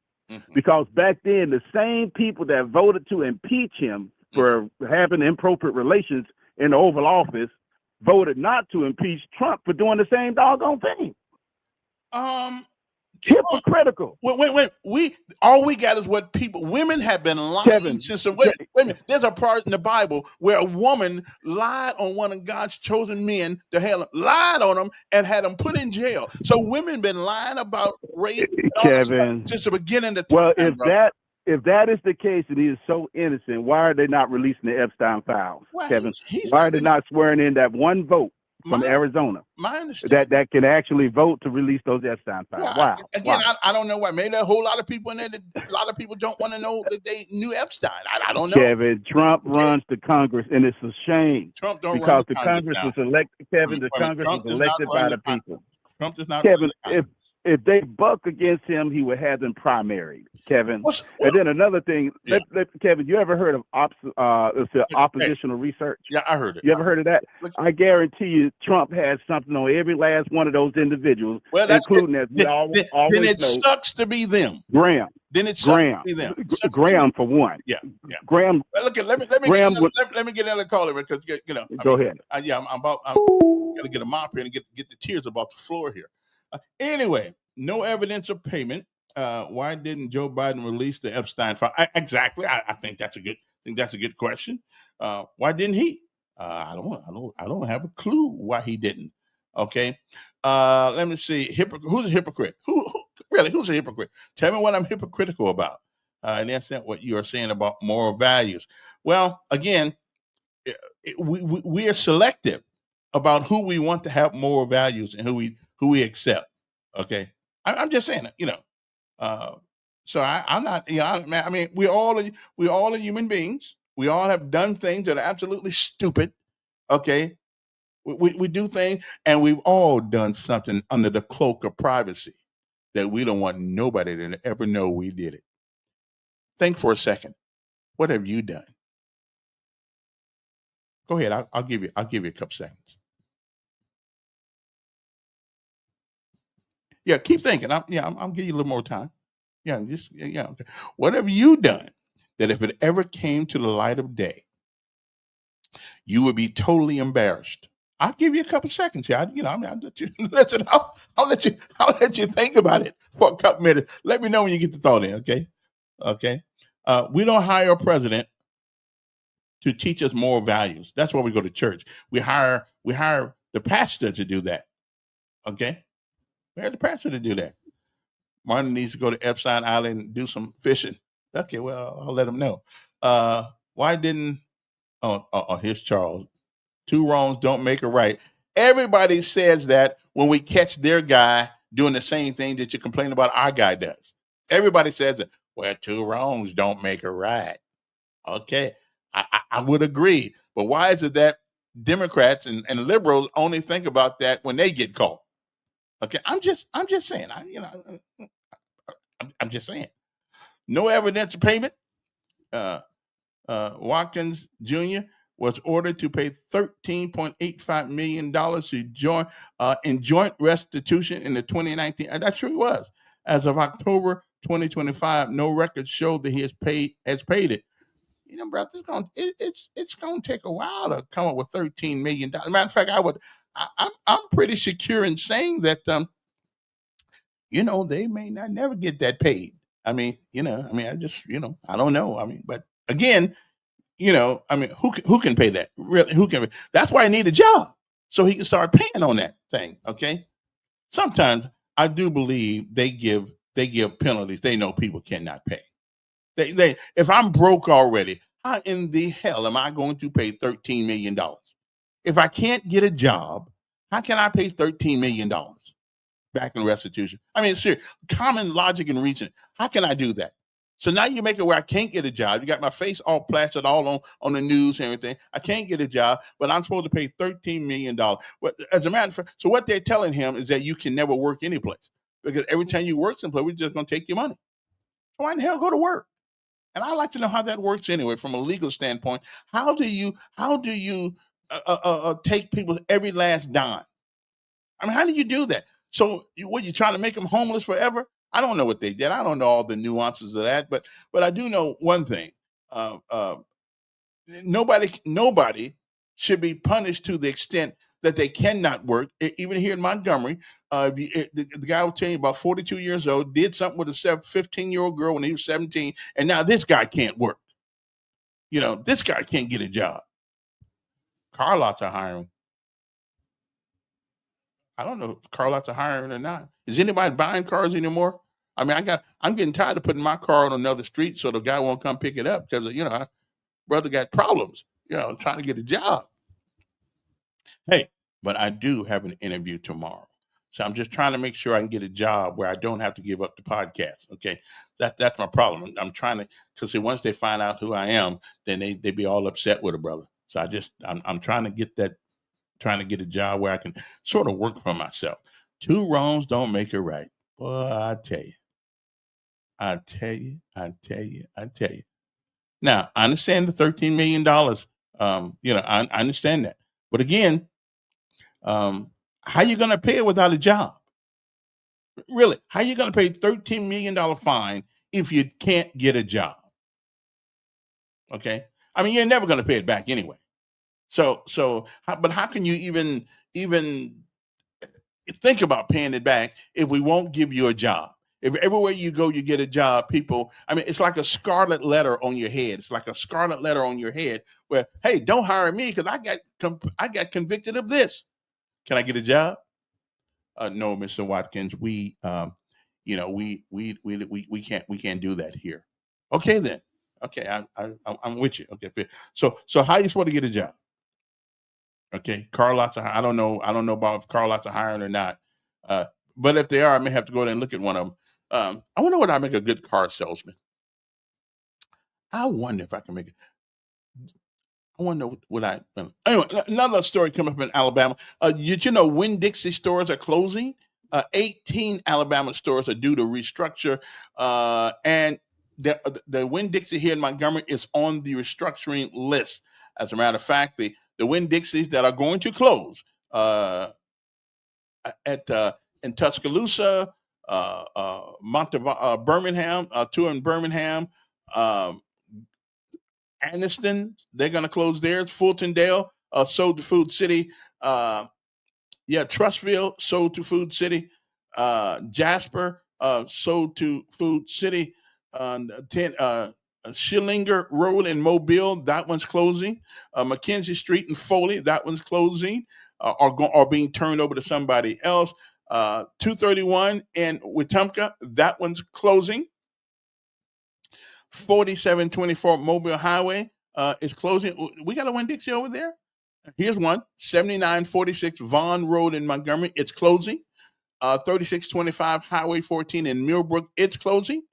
because back then the same people that voted to impeach him for having inappropriate relations in the Oval Office voted not to impeach Trump for doing the same doggone thing. Hypocritical. Wait. All we got is what women have been lying since. Wait a minute. There's a part in the Bible where a woman lied on one of God's chosen men lied on him and had him put in jail. So women been lying about rape, Kevin, since the beginning of time. Well, if that is the case and he is so innocent, why are they not releasing the Epstein files, Kevin? Why are they not swearing in that one vote from Arizona that can actually vote to release those Epstein files? Wow. Again, I don't know why. Maybe a whole lot of people in there. A lot of people don't want to know that they knew Epstein. I don't know. Kevin, Trump runs the Congress, and it's a shame. Trump don't because run the Congress was elected. Kevin, the Congress was elected by the people. Trump does not. Kevin, if they buck against him, he would have them primaried, Kevin. And then another thing, Kevin, you ever heard of oppositional research? Yeah, I heard it. You ever heard of that? I guarantee you, Trump has something on every last one of those individuals, including as we always know. Then it sucks to be them. Graham. Then it sucks to be them. Graham for one. Yeah. Graham. Well, look, let me get another caller because Go ahead. I'm gonna get a mop here and get the tears about the floor here. Anyway, no evidence of payment. Why didn't Joe Biden release the Epstein file? Exactly. I think that's a good think that's a good question. Why didn't he? I don't have a clue why he didn't. Okay. Let me see. Who's a hypocrite? Who's a hypocrite? Tell me what I'm hypocritical about. And that's not what you are saying about moral values. Well, again, we are selective about who we want to have moral values and who we accept. Okay. I'm just saying, so I'm not, I mean, we all are human beings. We all have done things that are absolutely stupid. Okay. We do things, and we've all done something under the cloak of privacy that we don't want nobody to ever know we did it. Think for a second. What have you done? Go ahead. I'll give you a couple seconds. Yeah, keep thinking. I'll give you a little more time. Yeah, Okay. What have you done that if it ever came to the light of day, you would be totally embarrassed? I'll give you a couple seconds here. I'll let you listen. I'll let you think about it for a couple minutes. Let me know when you get the thought in. Okay. Okay. We don't hire a president to teach us moral values. That's why we go to church. We hire the pastor to do that. Okay. We hire the pastor to do that. Martin needs to go to Epstein Island and do some fishing. Okay, well, I'll let him know. Why didn't? Here's Charles. Two wrongs don't make a right. Everybody says that when we catch their guy doing the same thing that you complain about our guy does. Everybody says that. Well, two wrongs don't make a right. Okay, I would agree. But why is it that Democrats and liberals only think about that when they get caught? Okay, I'm just saying. I'm just saying. No evidence of payment. Watkins Jr. was ordered to pay $13.85 million in joint restitution in the 2019. And that's true he was. As of October 2025, no records show that he has paid it. Brother, it's going to take a while to come up with $13 million. Matter of fact, I'm pretty secure in saying that they may not never get that paid. I don't know. But again, who can pay that? Really, who can? That's why I need a job so he can start paying on that thing. Okay. Sometimes I do believe they give penalties. They know people cannot pay. If I'm broke already, how in the hell am I going to pay $13 million? If I can't get a job, how can I pay $13 million back in restitution? Seriously, common logic and reason. How can I do that? So now you make it where I can't get a job. You got my face all plastered all on the news and everything. I can't get a job, but I'm supposed to pay $13 million. As a matter of fact, so what they're telling him is that you can never work anyplace because every time you work someplace, we're just going to take your money. So why in the hell go to work? And I'd like to know how that works anyway, from a legal standpoint. How do you take people's every last dime? How do you do that? So what, you trying to make them homeless forever? I don't know what they did. I don't know all the nuances of that, but I do know one thing. Nobody should be punished to the extent that they cannot work. Even here in Montgomery, the guy was telling you about 42 years old, did something with a 15-year-old girl when he was 17, and now this guy can't work. This guy can't get a job. Car lots are hiring. I don't know if car lots are hiring or not. Is anybody buying cars anymore? I'm getting tired of putting my car on another street so the guy won't come pick it up because, brother got problems, trying to get a job. Hey, but I do have an interview tomorrow. So I'm just trying to make sure I can get a job where I don't have to give up the podcast. Okay. That's my problem. I'm trying to, because once they find out who I am, then they be all upset with a brother. So I'm trying to get a job where I can sort of work for myself. Two wrongs don't make it right. Boy, I tell you. Now, I understand the $13 million. I understand that. But again, how you going to pay it without a job? Really, how you going to pay $13 million fine if you can't get a job? Okay. You're never going to pay it back anyway. But how can you even think about paying it back if we won't give you a job? If everywhere you go, you get a job, people, I mean, it's like a scarlet letter on your head. It's like a scarlet letter on your head where, hey, don't hire me because I got convicted of this. Can I get a job? No, Mr. Watkins, we can't do that here. Okay, then. Okay, I'm with you. Okay, so how are you supposed to get a job? Okay, car lots are. I don't know about if car lots are hiring or not. Uh, but if they are, I may have to go there and look at one of them. I wonder what I make a good car salesman. I wonder if I can make it. I wonder what I. Anyway, another story coming up in Alabama. Did you know Winn-Dixie stores are closing? 18 Alabama stores are due to restructure, and the Winn-Dixie here in Montgomery is on the restructuring list. As a matter of fact, the Winn-Dixies that are going to close at in Tuscaloosa, Birmingham, two in Birmingham, um, Anniston, they're going to close theirs. Fultondale sold to Food City. Trustville sold to Food City. Jasper sold to Food City. 10 Schillinger Road in Mobile, that one's closing. Mackenzie Street in Foley, that one's closing. Are being turned over to somebody else. 231 in Wetumpka, that one's closing. 4724 Mobile Highway is closing. We got a Winn-Dixie over there. Here's one. 7946 Vaughn Road in Montgomery, it's closing. 3625 Highway 14 in Millbrook, it's closing.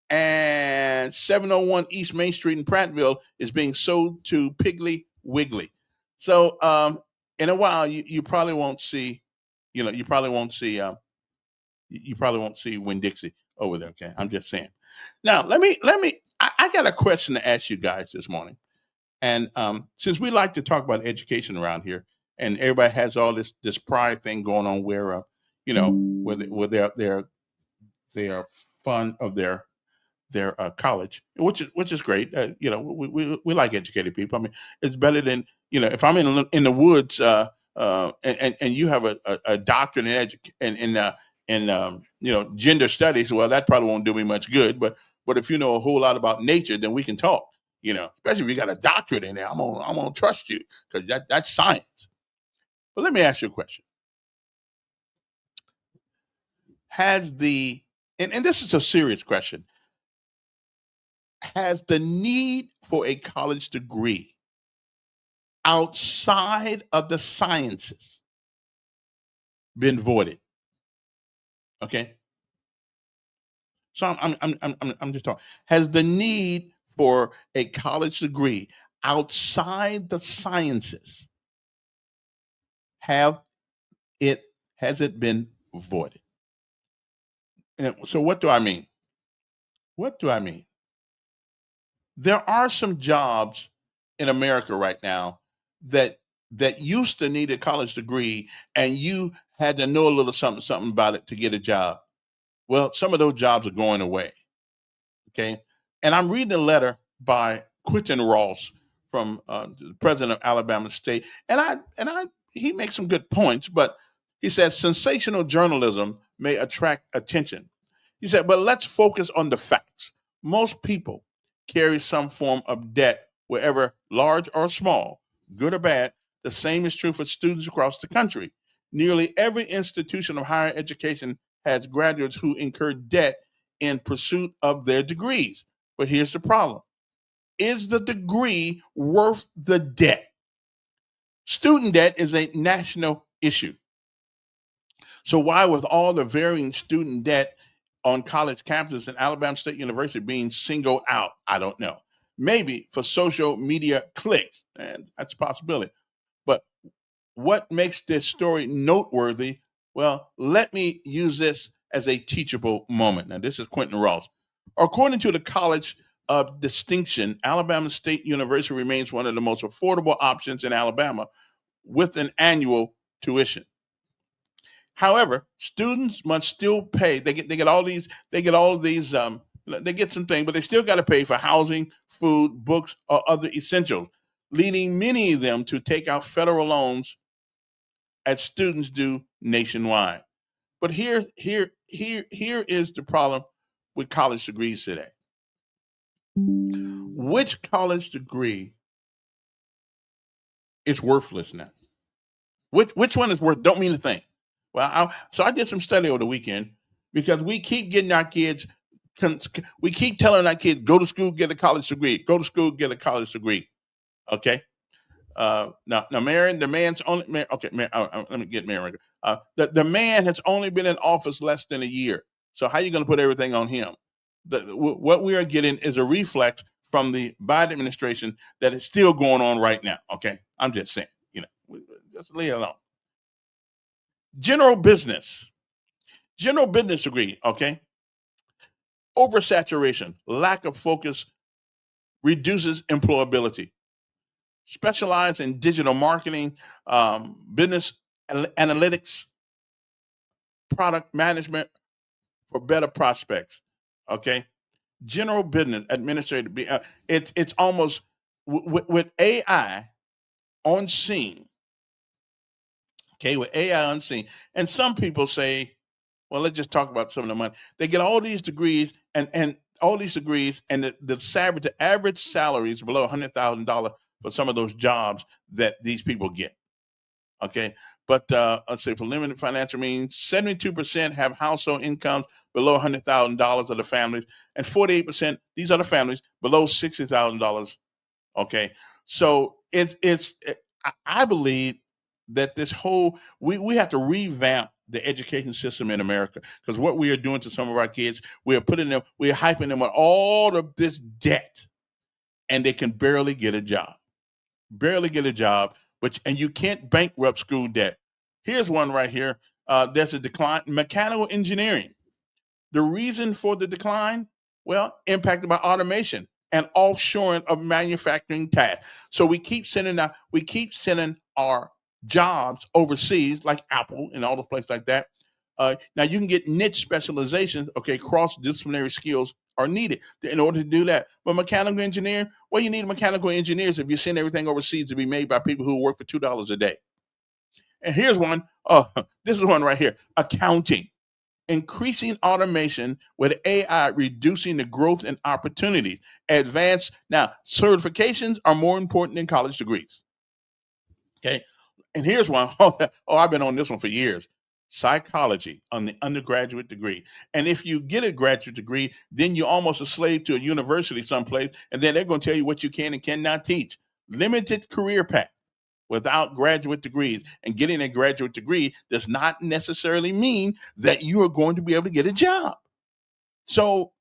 And 701 East Main Street in Prattville is being sold to Piggly Wiggly. So in a while, you probably won't see, you probably won't see Winn-Dixie over there. Okay, I'm just saying. Now I got a question to ask you guys this morning, and since we like to talk about education around here, and everybody has all this pride thing going on, where where they are fond of their college, which is great. We like educated people. I mean, it's better than if I'm in the woods and you have a doctorate in gender studies. Well, that probably won't do me much good. But if you know a whole lot about nature, then we can talk. Especially if you got a doctorate in there, I'm gonna trust you because that's science. But let me ask you a question: Has and this is a serious question. Has the need for a college degree outside of the sciences been voided? Okay, so I'm just talking. Has the need for a college degree outside the sciences has it been voided? And so what do I mean? What do I mean? There are some jobs in America right now that used to need a college degree, and you had to know a little something about it to get a job. Well, some of those jobs are going away. Okay, and I'm reading a letter by Quentin Ross from the president of Alabama State, and he makes some good points, but he says sensational journalism may attract attention. He said, but let's focus on the facts. Most people carry some form of debt, wherever large or small, good or bad. The same is true for students across the country. Nearly every institution of higher education has graduates who incur debt in pursuit of their degrees. But here's the problem. Is the degree worth the debt? Student debt is a national issue. So why, with all the varying student debt on college campuses and Alabama State University being singled out, I don't know. Maybe for social media clicks, and that's a possibility. But what makes this story noteworthy? Well, let me use this as a teachable moment. Now, this is Quentin Ross. According to the College of Distinction, Alabama State University remains one of the most affordable options in Alabama with an annual tuition. However, students must still pay. They get all these. They get all of these. They get some things, but they still got to pay for housing, food, books, or other essentials, leading many of them to take out federal loans, as students do nationwide. But here is the problem with college degrees today. Which college degree is worthless now? Which one is worth? Don't mean a thing. Well, so I did some study over the weekend because we keep getting our kids. We keep telling our kids, go to school, get a college degree. Go to school, get a college degree. Okay. Now, Marion, the man's only. Okay, let me get Marion. The man has only been in office less than a year. So how are you going to put everything on him? What we are getting is a reflex from the Biden administration that is still going on right now. Okay, I'm just saying. Just leave it alone. General business degree. Okay, oversaturation, lack of focus reduces employability. Specialize in digital marketing, business analytics, product management for better prospects. Okay, general business administrator. It's almost with AI on scene. Okay, with AI on scene, and some people say, well, let's just talk about some of the money. They get all these degrees, and all these degrees, and the average salary is below $100,000 for some of those jobs that these people get. Okay, but let's say for limited financial means, 72% have household incomes below $100,000 of the families, and 48%, these are the families below $60,000. Okay, so I believe that this whole we have to revamp the education system in America, because what we are doing to some of our kids, we're hyping them with all of this debt, and they can barely get a job. And you can't bankrupt school debt. Here's one right here. There's a decline in mechanical engineering. The reason for the decline, well, impacted by automation and offshoring of manufacturing tasks. So we keep sending our jobs overseas, like Apple and all the places like that. Now you can get niche specializations. Okay, cross-disciplinary skills are needed in order to do that. But mechanical engineer, well, you need mechanical engineers if you send everything overseas to be made by people who work for $2 a day. And here's one. This is one right here. Accounting. Increasing automation with AI, reducing the growth and opportunities. Advanced. Now, certifications are more important than college degrees. Okay. And here's one. I've been on this one for years. Psychology on the undergraduate degree. And if you get a graduate degree, then you're almost a slave to a university someplace, and then they're going to tell you what you can and cannot teach. Limited career path without graduate degrees. And getting a graduate degree does not necessarily mean that you are going to be able to get a job. So,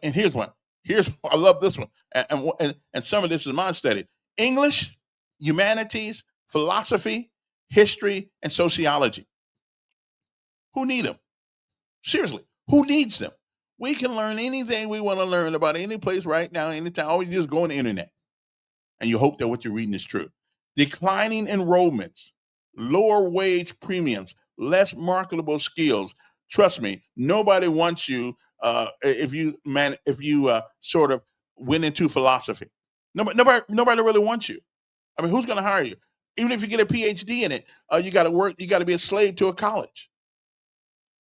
and here's one. I love this one. And some of this is my study. English, humanities, philosophy, history, and sociology. Who need them? Seriously, who needs them? We can learn anything we want to learn about any place right now, anytime. All you just go on the internet. And you hope that what you're reading is true. Declining enrollments, lower wage premiums, less marketable skills. Trust me, nobody wants you if you sort of went into philosophy. Nobody really wants you. I mean, who's going to hire you? Even if you get a PhD in it, you got to work. You got to be a slave to a college.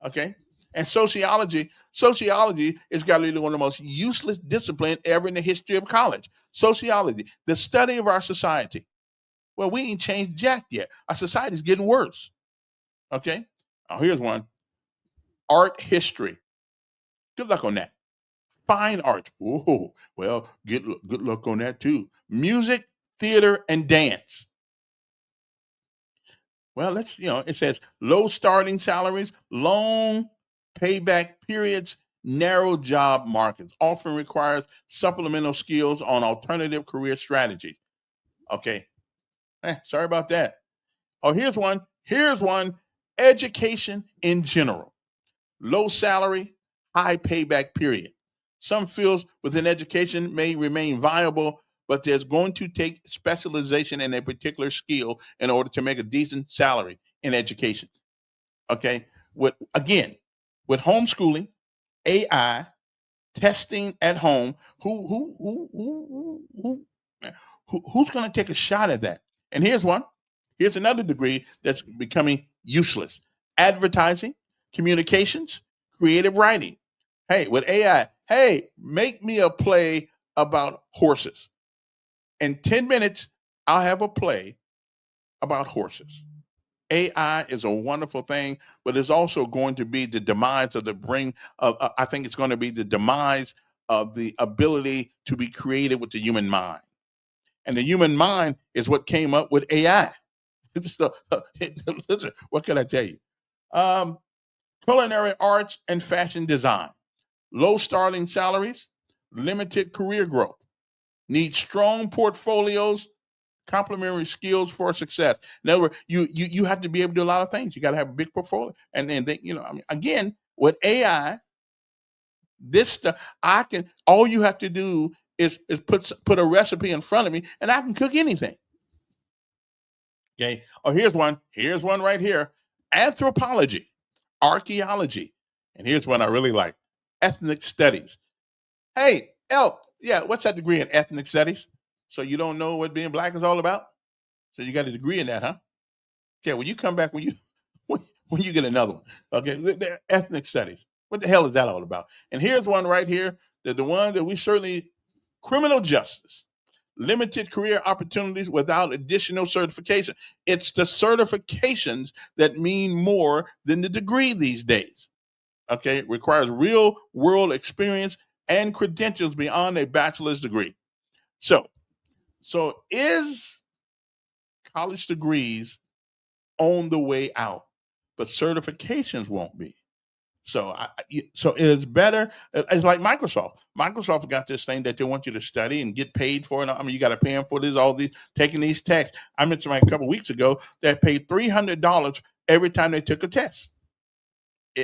Okay. And sociology is got to be one of the most useless disciplines ever in the history of college. Sociology, the study of our society. Well, we ain't changed jack yet. Our society is getting worse. Okay. Oh, here's one. Art history. Good luck on that. Fine arts. Oh, well, good luck on that too. Music, theater, and dance. Well, it says low starting salaries, long payback periods, narrow job markets, often requires supplemental skills on alternative career strategies. Okay. Sorry about that. Oh, here's one. Education in general. Low salary, high payback period. Some fields within education may remain viable, but there's going to take specialization in a particular skill in order to make a decent salary in education. Okay. With homeschooling, AI, testing at home, who's going to take a shot at that? And here's another degree that's becoming useless. Advertising, communications, creative writing. Hey, with AI, hey, make me a play about horses. In 10 minutes, I'll have a play about horses. AI is a wonderful thing, but it's also going to be the demise of the brain. I think it's going to be the demise of the ability to be creative with the human mind. And the human mind is what came up with AI. So, listen, what can I tell you? Um, Culinary arts and fashion design, low starting salaries, limited career growth, need strong portfolios, complementary skills for success. In other words, you have to be able to do a lot of things. You got to have a big portfolio, and then they, I mean, again, with AI, this stuff I can. All you have to do is put a recipe in front of me, and I can cook anything. Okay. Oh, here's one. Here's one right here. Anthropology, archaeology, and here's one I really like: ethnic studies. Hey, Elk, yeah, what's that degree in ethnic studies? So you don't know what being black is all about? So you got a degree in that, huh? Okay, when you come back, when you get another one, okay, ethnic studies. What the hell is that all about? And here's one right here, the one that we certainly criminal justice, limited career opportunities without additional certification. It's the certifications that mean more than the degree these days. Okay, it requires real world experience and credentials beyond a bachelor's degree. So, so is college degrees on the way out, but certifications won't be. So, so it is better. It's like Microsoft. Microsoft got this thing that they want you to study and get paid for. I mean, you got to pay them for this. All these taking these tests. I mentioned like a couple of weeks ago that paid $300 every time they took a test.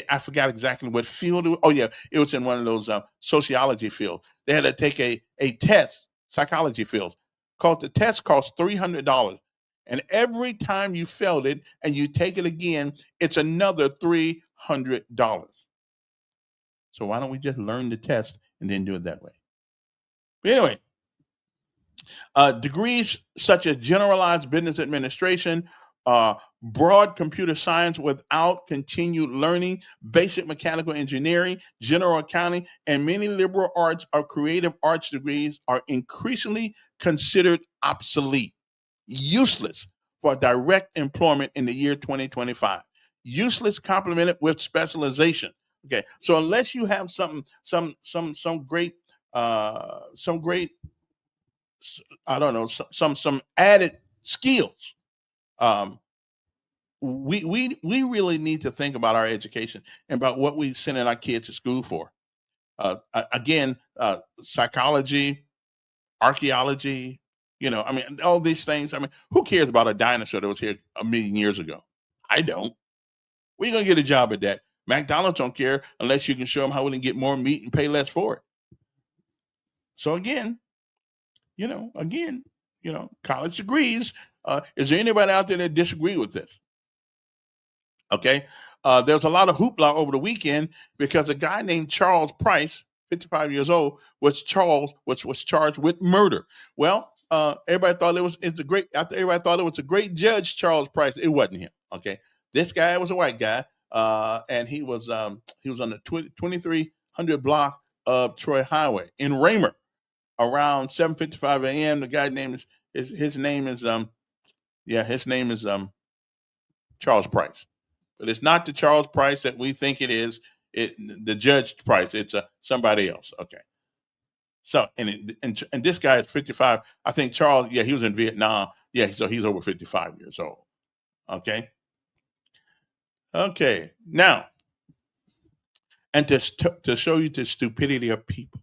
I forgot exactly what field. Oh yeah, it was in one of those sociology fields. They had to take a test, psychology fields. Called the test cost $300, and every time you failed it and you take it again, it's another $300. So why don't we just learn the test and then do it that way? But anyway, degrees such as generalized business administration, broad computer science without continued learning, basic mechanical engineering, general accounting, and many liberal arts or creative arts degrees are increasingly considered obsolete, useless for direct employment in the year 2025. Useless complemented with specialization. Okay, so unless you have some great some great I don't know some added skills. Um, we really need to think about our education and about what we sending our kids to school for. Again, psychology, archaeology. I mean, all these things. I mean, who cares about a dinosaur that was here a million years ago? I don't. Where you gonna get a job at that? McDonald's don't care unless you can show them how we can get more meat and pay less for it. So again, college degrees. Is there anybody out there that disagree with this? Okay. There's a lot of hoopla over the weekend because a guy named Charles Price, 55 years old, was charged with murder. Well, everybody thought it's a great. After everybody thought it was a great judge, Charles Price. It wasn't him. Okay. This guy was a white guy, and he was on the 2300 block of Troy Highway in Raymer around 7:55 a.m. The guy name is his name is Charles Price, but it's not the Charles Price that we think it is. The Judge Price. It's somebody else. Okay. So and this guy is 55. I think Charles. Yeah, he was in Vietnam. Yeah, so he's over 55 years old. Okay. Okay. Now, and to show you the stupidity of people,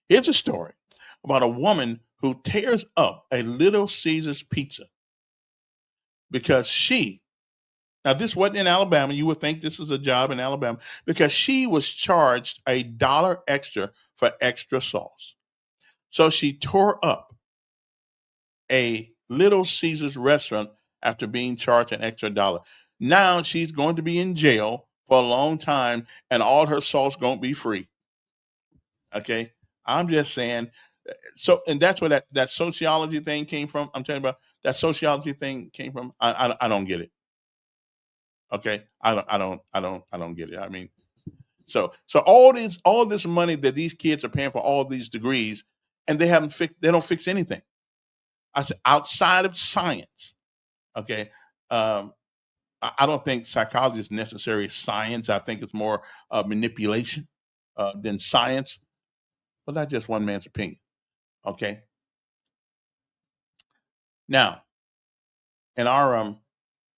Here's a story about a woman who tears up a Little Caesars pizza because now this wasn't in Alabama. You would think this is a job in Alabama because she was charged $1 extra for extra sauce. So she tore up a Little Caesars restaurant after being charged an extra dollar. Now she's going to be in jail for a long time and all her sauce going to be free. Okay. I'm just saying. So, and that's where that sociology thing came from. I'm telling you about that sociology thing came from. I don't get it. Okay, I don't get it. I mean, so all this money that these kids are paying for all these degrees, and they don't fix anything. I said outside of science. Okay, um, I don't think psychology is necessarily science. I think it's more manipulation than science. But that's just one man's opinion. Okay. Now, in our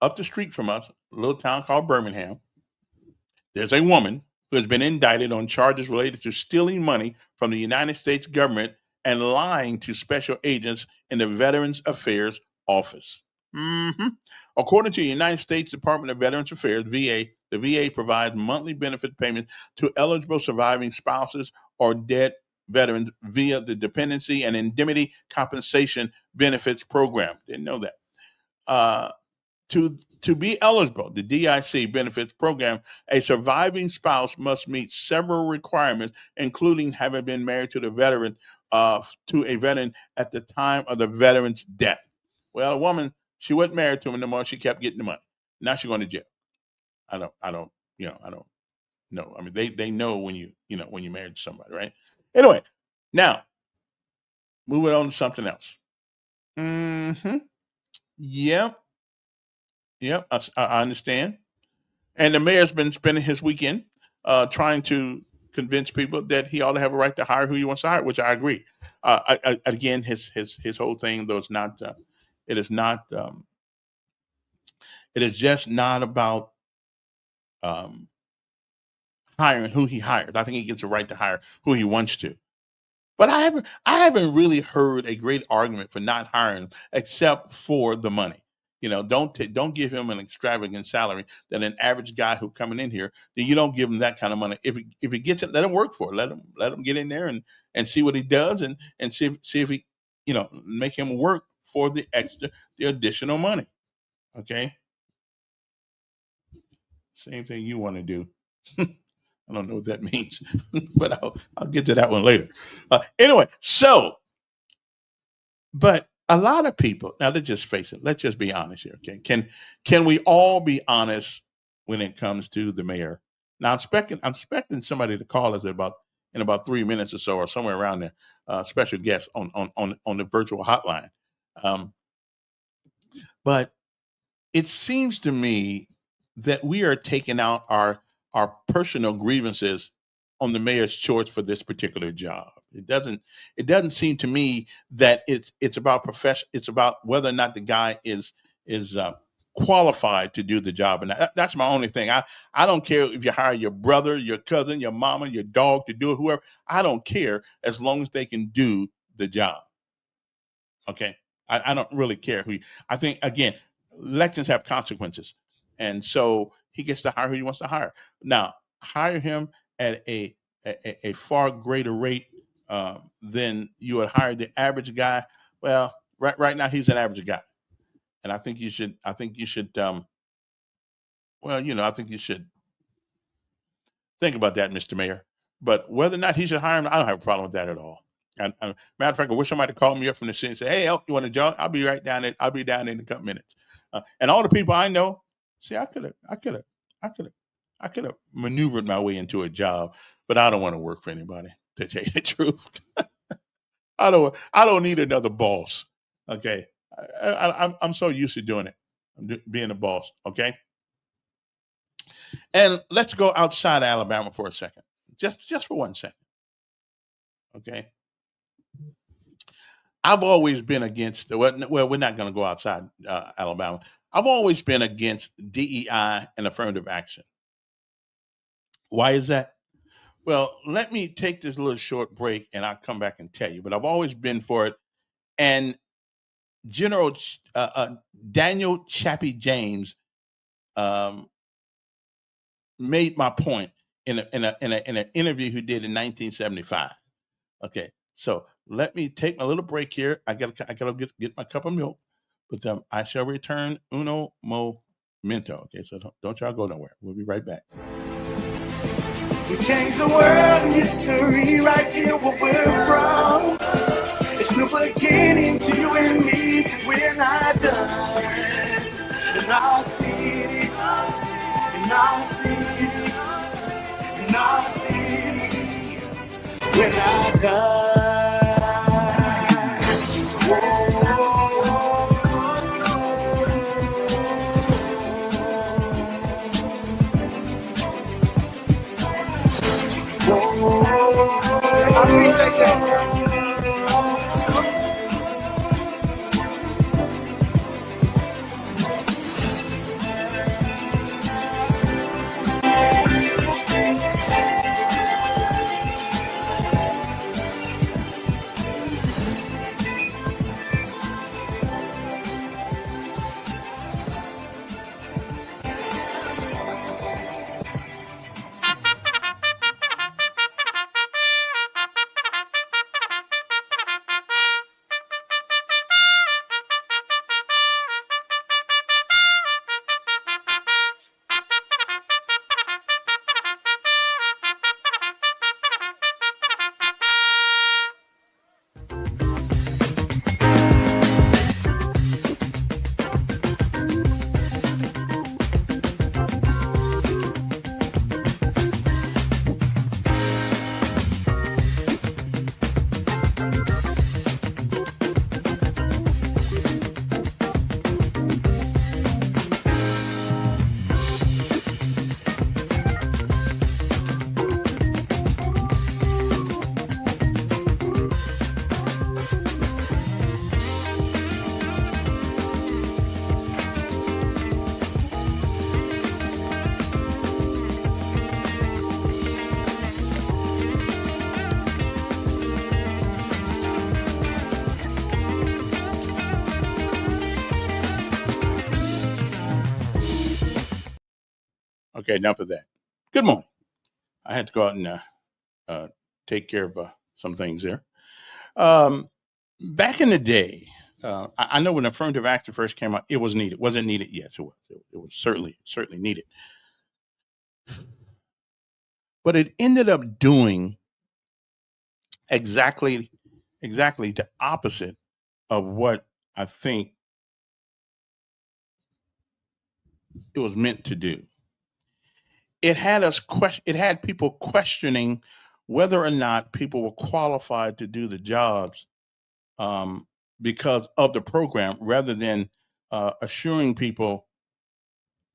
up the street from us, a little town called Birmingham, there's a woman who has been indicted on charges related to stealing money from the United States government and lying to special agents in the Veterans Affairs Office. hmm According to the United States Department of Veterans Affairs, VA, the VA provides monthly benefit payments to eligible surviving spouses or dead veterans via the Dependency and Indemnity Compensation Benefits Program. Didn't know that. Uh, to be eligible, the DIC benefits program, a surviving spouse must meet several requirements, including having been married to to a veteran at the time of the veteran's death. Well, a woman, she wasn't married to him no more. She kept getting the money. Now she's going to jail. I don't, I don't know. I mean, they know when when you're married to somebody, right? Anyway, now moving on to something else. Mm-hmm. Yep. Yep. I understand. And the mayor's been spending his weekend trying to convince people that he ought to have a right to hire who he wants to hire, which I agree. Again, his whole thing, though, is not. It is not. It is just not about um, hiring who he hires. I think he gets a right to hire who he wants to. But I haven't really heard a great argument for not hiring except for the money. Don't give him an extravagant salary that an average guy who coming in here, then you don't give him that kind of money. If he gets it, let him work for it. Let him get in there and see what he does and see if he make him work for the additional money. Okay. Same thing you want to do. I don't know what that means, but I'll get to that one later. Anyway, but a lot of people now. Let's just face it. Let's just be honest here. Okay, can we all be honest when it comes to the mayor? Now I'm expecting somebody to call us in about 3 minutes or so, or somewhere around there. Special guest on the virtual hotline. Um, but it seems to me that we are taking out our personal grievances on the mayor's choice for this particular job. It doesn't seem to me that it's about profession. It's about whether or not the guy is qualified to do the job, and that's my only thing. I don't care if you hire your brother, your cousin, your mama, your dog to do it, whoever. I don't care as long as they can do the job. Okay, I don't really care who. I think again, elections have consequences, and so he gets to hire who he wants to hire. Now, hire him at a far greater rate than you would hire the average guy. Well, right now he's an average guy, and I think you should. I think you should. I think you should think about that, Mr. Mayor. But whether or not he should hire him, I don't have a problem with that at all. And matter of fact, I wish somebody called me up from the city and say, "Hey, El, you want a job? I'll be right down there. I'll be down in a couple minutes." And all the people I know, see, I could have maneuvered my way into a job, but I don't want to work for anybody. To tell you the truth, I don't need another boss. Okay, I'm so used to doing it, being a boss. Okay, and let's go outside Alabama for a second, just for 1 second. Okay, I've always been against. Well, we're not going to go outside Alabama. I've always been against DEI and affirmative action. Why is that? Well, let me take this little short break and I'll come back and tell you. But I've always been for it. And General Daniel Chappie James um, made my point in an interview he did in 1975. Okay, so let me take my little break here. I gotta get my cup of milk, but I shall return uno momento. Okay, so don't y'all go nowhere. We'll be right back. We change the world in history right here where we're from. It's no beginning to you and me, cause we're not done. In our city, not done. I appreciate that. Okay, enough of that. Good morning. I had to go out and take care of some things there. Back in the day, I know when affirmative action first came out, it was needed. Was it needed? Yes, it was. It was certainly needed. But it ended up doing exactly the opposite of what I think it was meant to do. It had people questioning whether or not people were qualified to do the jobs because of the program, rather than assuring people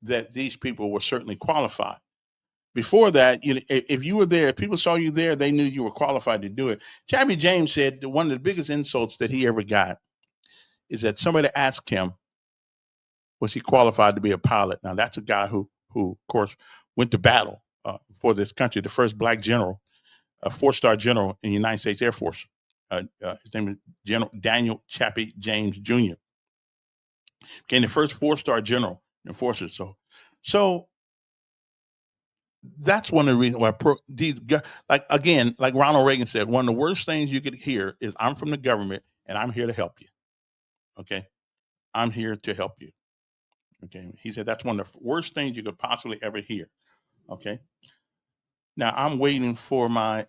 that these people were certainly qualified. Before that, if you were there, if people saw you there, they knew you were qualified to do it. Chappie James said that one of the biggest insults that he ever got is that somebody asked him, was he qualified to be a pilot? Now, that's a guy who of course, went to battle for this country, the first black general, a 4-star general in the United States Air Force. His name is General Daniel Chappie James Jr. Became the first 4-star general in the forces. So that's one of the reasons why these guys, like Ronald Reagan said, one of the worst things you could hear is, "I'm from the government and I'm here to help you." Okay, I'm here to help you. Okay, he said that's one of the worst things you could possibly ever hear. Okay, now I'm waiting for my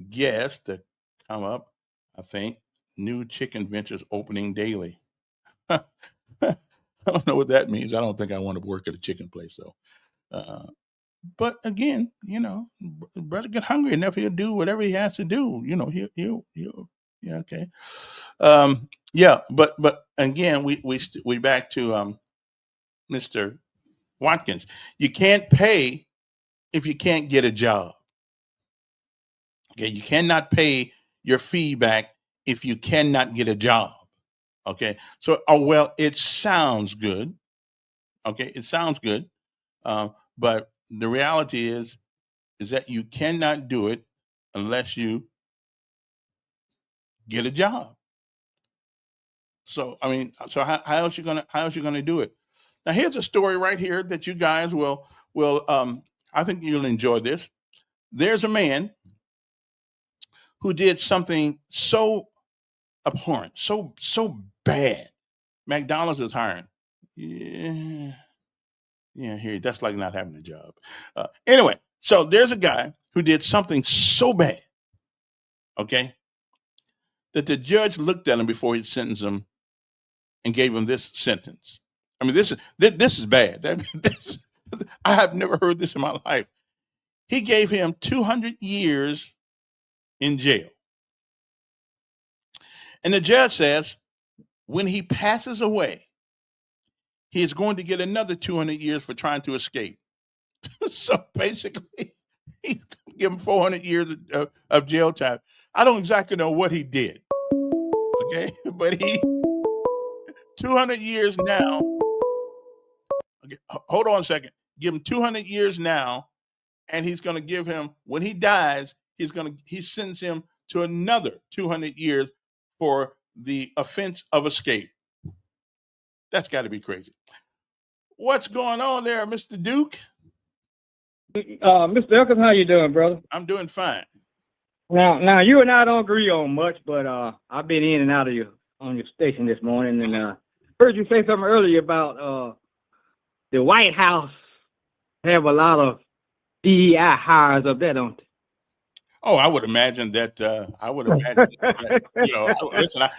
guest to come up. I think new chicken ventures opening daily. I don't know what that means. I don't think I want to work at a chicken place though. But again, brother get hungry enough, he'll do whatever he has to do. He'll yeah, okay. Yeah, but again, we back to Mr. Watkins. You can't pay if you can't get a job. Okay, you cannot pay your fee back if you cannot get a job. Okay, so well, it sounds good. Okay, it sounds good, but the reality is that you cannot do it unless you get a job. So I mean, so how else you gonna do it? Now here's a story right here that you guys will I think you'll enjoy this. There's a man who did something so abhorrent, so bad. McDonald's is hiring. Yeah, here that's like not having a job. Anyway, so there's a guy who did something so bad, okay, that the judge looked at him before he sentenced him and gave him this sentence. I mean, this is bad. I have never heard this in my life. He gave him 200 years in jail. And the judge says when he passes away, he is going to get another 200 years for trying to escape. So basically, he's going to give him 400 years of jail time. I don't exactly know what he did. Okay. But 200 years now. Okay, hold on a second. Give him 200 years now. And he's going to give him, when he dies, he sends him to another 200 years for the offense of escape. That's got to be crazy. What's going on there, Mr. Duke? Mr. Elkins, how you doing, brother? I'm doing fine. Now, you and I don't agree on much, but I've been in and out of on your station this morning, and heard you say something earlier about the White House have a lot of DEI hires up there, don't they? Oh, I would imagine that. Listen,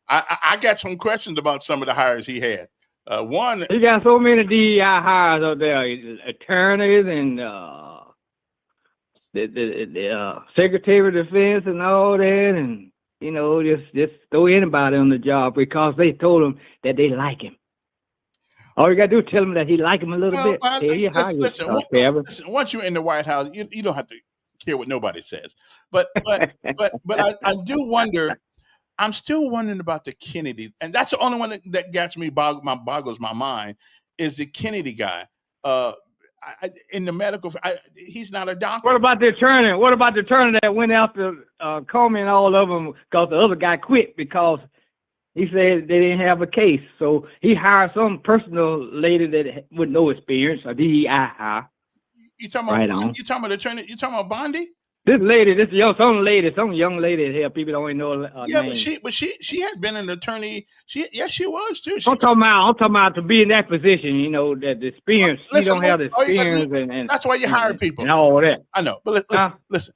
I got some questions about some of the hires he had. One, he got so many DEI hires up there, attorneys and the Secretary of Defense and all that, and just throw anybody on the job because they told him that they like him. All you gotta do is tell him that he like him a little bit. Listen, once you're in the White House, you don't have to care what nobody says. But I do wonder. I'm still wondering about the Kennedy, and that's the only one that gets me boggles my mind is the Kennedy guy. In the medical, he's not a doctor. What about the attorney? What about the attorney that went after Comey and all of them because the other guy quit because he said they didn't have a case? So he hired some personal lady that with no experience, a DEI hire. You talking about? You talking about attorney? You talking about Bondi? This young lady that help people don't even know her name. but she had been an attorney. She was too. I'm talking about to be in that position. That the experience. She don't have the experience, and that's why you hire people and all that. I know, but listen.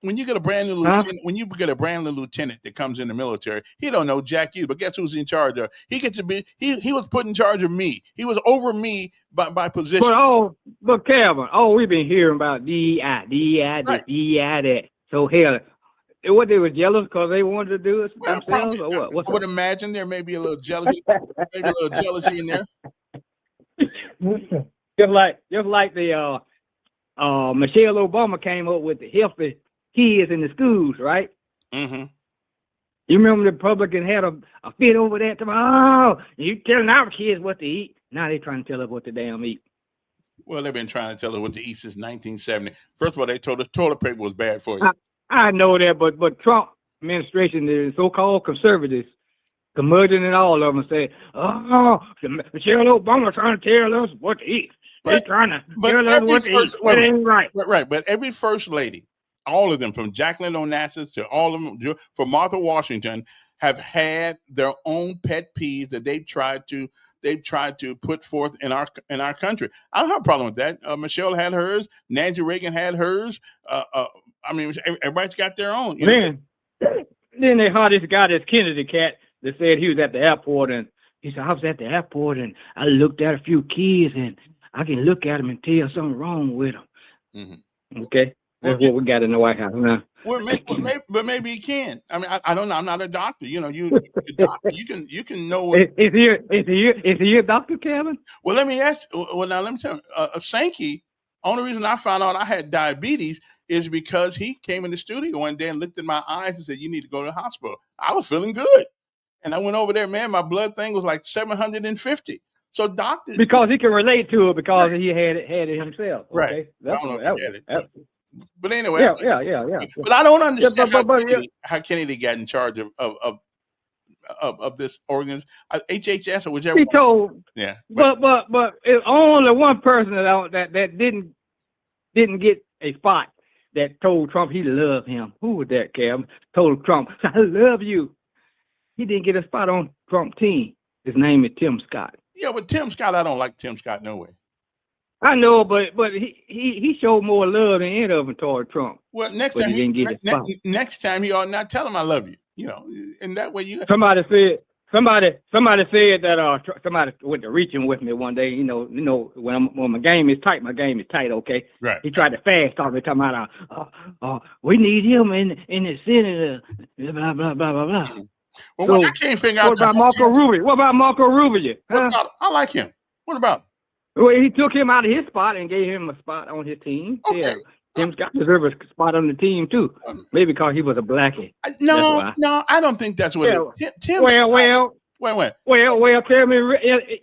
When you get a brand new lieutenant, when you get a brand new lieutenant that comes in the military, he don't know jack you. But guess who's in charge of? He gets to be. He was put in charge of me. He was over me by position. But Calvin, we've been hearing about DEI, that. So hell, what they were jealous because they wanted to do it themselves, or what? I would imagine there may be a little jealousy, in there. just like the Michelle Obama came up with the healthy kids in the schools, right? Mm-hmm. You remember the Republican had a fit over that? You telling our kids what to eat. Now they trying to tell us what to damn eat. Well, they've been trying to tell us what to eat since 1970. First of all, they told us toilet paper was bad for you. I know that, but Trump administration, the so-called conservatives, curmudgeon and all of them say, Michelle Obama trying to tell us what to eat. They're trying to tell us what to eat. It ain't right. Right, but every first lady, all of them, from Jacqueline Onassis to all of them, from Martha Washington, have had their own pet peeves that they've tried to put forth in our country. I don't have a problem with that. Michelle had hers. Nancy Reagan had hers. Everybody's got their own. Then they hired this guy, this Kennedy cat, that said he was at the airport, and he said, I was at the airport, and I looked at a few kids, and I can look at them and tell something wrong with them. Mm-hmm. Okay? That's what we got in the White House now. Well, but maybe he can. I mean, I don't know. I'm not a doctor. You can know. Is he a doctor, Kevin? Well, let me ask. Well, now let me tell you. Sankey. Only reason I found out I had diabetes is because he came in the studio one day and looked in my eyes and said, "You need to go to the hospital." I was feeling good, and I went over there. Man, my blood thing was like 750. So doctors, because he can relate to it because he had it himself. Okay? Right. But anyway, yeah. But I don't understand how Kennedy got in charge of this organization, HHS or whichever. He told, yeah. But it's only one person that didn't get a spot that told Trump he loved him. Who was that, Cam? Told Trump, I love you. He didn't get a spot on Trump team. His name is Tim Scott. Yeah, but Tim Scott, I don't like Tim Scott no way. I know, but he showed more love than any of them toward Trump. Well, next time he ought not tell him I love you. And that way you. Somebody somebody said that somebody went to reaching with me one day. You know when my game is tight, okay. Right. He tried to fast talk me, talking about we need him in the Senate, blah blah blah blah blah. Well, So, what I can't figure out. what about Marco Rubio? What about Marco Rubio? What Huh? about, I like him. What about? Well, he took him out of his spot and gave him a spot on his team. Okay. Yeah. Tim Scott deserves a spot on the team too. Maybe because he was a blackie. No, why. no, I don't think that's what Yeah. it is. Tim Well, Scott, wait. well.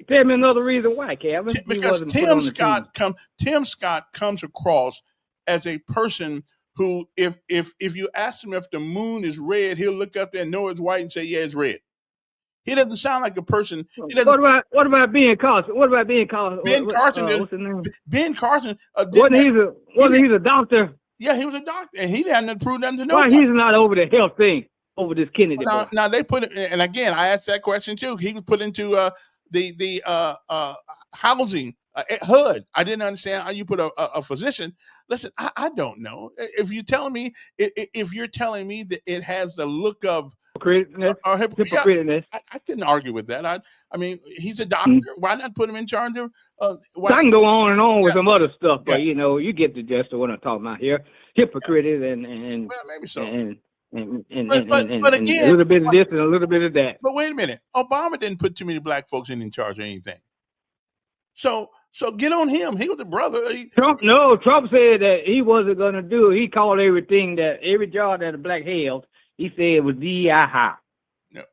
Tell me another reason why, Kevin. He Because wasn't put on the team. Tim Scott comes across as a person who, if you ask him if the moon is red, he'll look up there and know it's white and say, yeah, it's red. He doesn't sound like a person. What about Ben Carson? Ben Carson? What's his name? Ben Carson Wasn't he a doctor? Yeah, he was a doctor, and he hadn't proved nothing to know. Why he's not over the health thing, over this Kennedy boy? Now they put it, and again, I asked that question too. He was put into the housing HUD. I didn't understand how you put a physician. Listen, I don't know. If you're telling me that it has the look of hypocriteness. I couldn't argue with that. I mean, he's a doctor. Why not put him in charge of? I can go on and on with some other stuff, but Yeah. you get the gist of what I'm talking about here. Hypocrite and Well, maybe so. and But again, a little bit of this and a little bit of that. But wait a minute, Obama didn't put too many black folks in charge of anything. So get on him. He was the brother. Trump said that he wasn't going to do it. He called every job that a black held, he said it was DEI.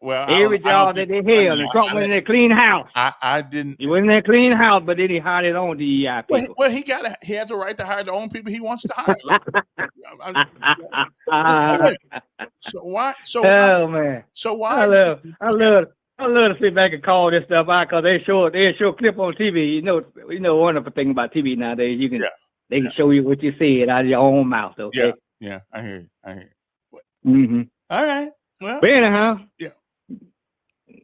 Well, Every job that they held, and Trump went in there clean house. I didn't. He went in there clean house, but then he hired his own DEI people. Well, he has a right to hire the own people he wants to hire. Oh man! So why? I love to sit back and call this stuff out because they show a clip on TV. You know, wonderful thing about TV nowadays, they can show you what you said out of your own mouth. Okay. Yeah. I hear you. Mm-hmm. All right. Well. But anyhow. Yeah.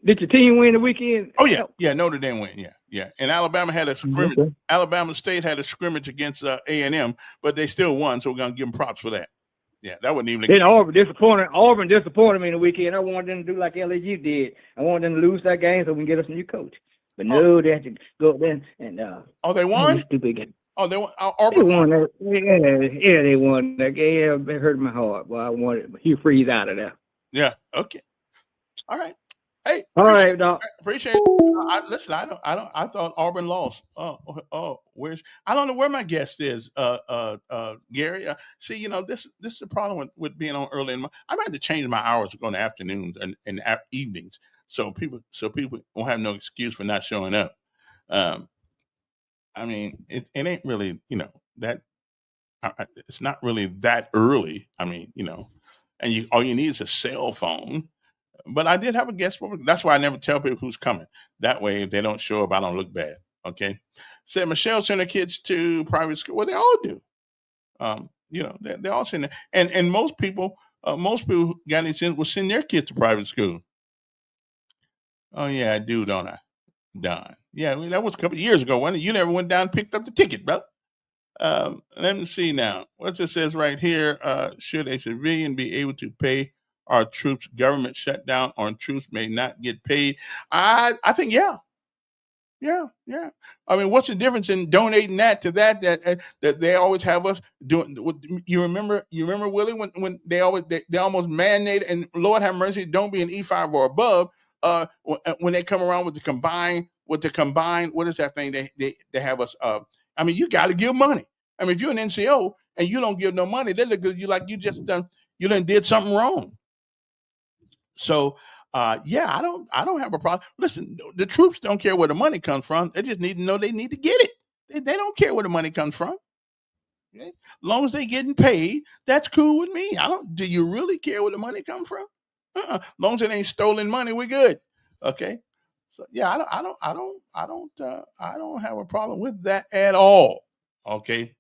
Did your team win the weekend? Oh yeah. Notre Dame win. Yeah. And Alabama had a scrimmage. Okay. Alabama State had a scrimmage against A&M, but they still won. So we're gonna give them props for that. Yeah, that wasn't even. Then Auburn disappointed me in the weekend. I wanted them to do like LSU did. I wanted them to lose that game so we can get us a new coach. But no, they had to go then and. They won. Stupid game. Oh, they won. They won that. Yeah, they won that game. It hurt my heart. Well, I wanted Hugh Freeze out of there. Yeah. Okay. All right. Hey. All right, Doc. Appreciate it. Listen, I thought Auburn lost. I don't know where my guest is. Gary. See, this is the problem with being on early in I'm had to change my hours to go in the afternoons and evenings, so people won't have no excuse for not showing up. I mean, it ain't really, that it's not really that early. I mean, and all you need is a cell phone. But I did have a guest. That's why I never tell people who's coming. That way, if they don't show up, I don't look bad. Okay. Said Michelle sent her kids to private school. Well, they all do. They all send it. And most people who got any sense will send their kids to private school. Oh yeah, I do, don't I? Don. Yeah, that was a couple of years ago. You never went down and picked up the ticket, brother. Let me see now. What it says right here, should a civilian be able to pay our troops? Government shutdown on troops may not get paid. I think, yeah. I mean, what's the difference in donating that to that they always have us doing? You remember, Willie, when they almost mandated, and Lord have mercy, don't be an E5 or above. When they come around with the combined, what is that thing they have us? I mean, you got to give money. I mean, if you're an NCO and you don't give no money, they look at you like you done did something wrong. So, I don't have a problem. Listen, the troops don't care where the money comes from. They just need to know they need to get it. They don't care where the money comes from. Okay? As long as they getting paid, that's cool with me. Do you really care where the money comes from? As long as it ain't stolen money, we're good. Okay. So yeah, I don't have a problem with that at all. Okay.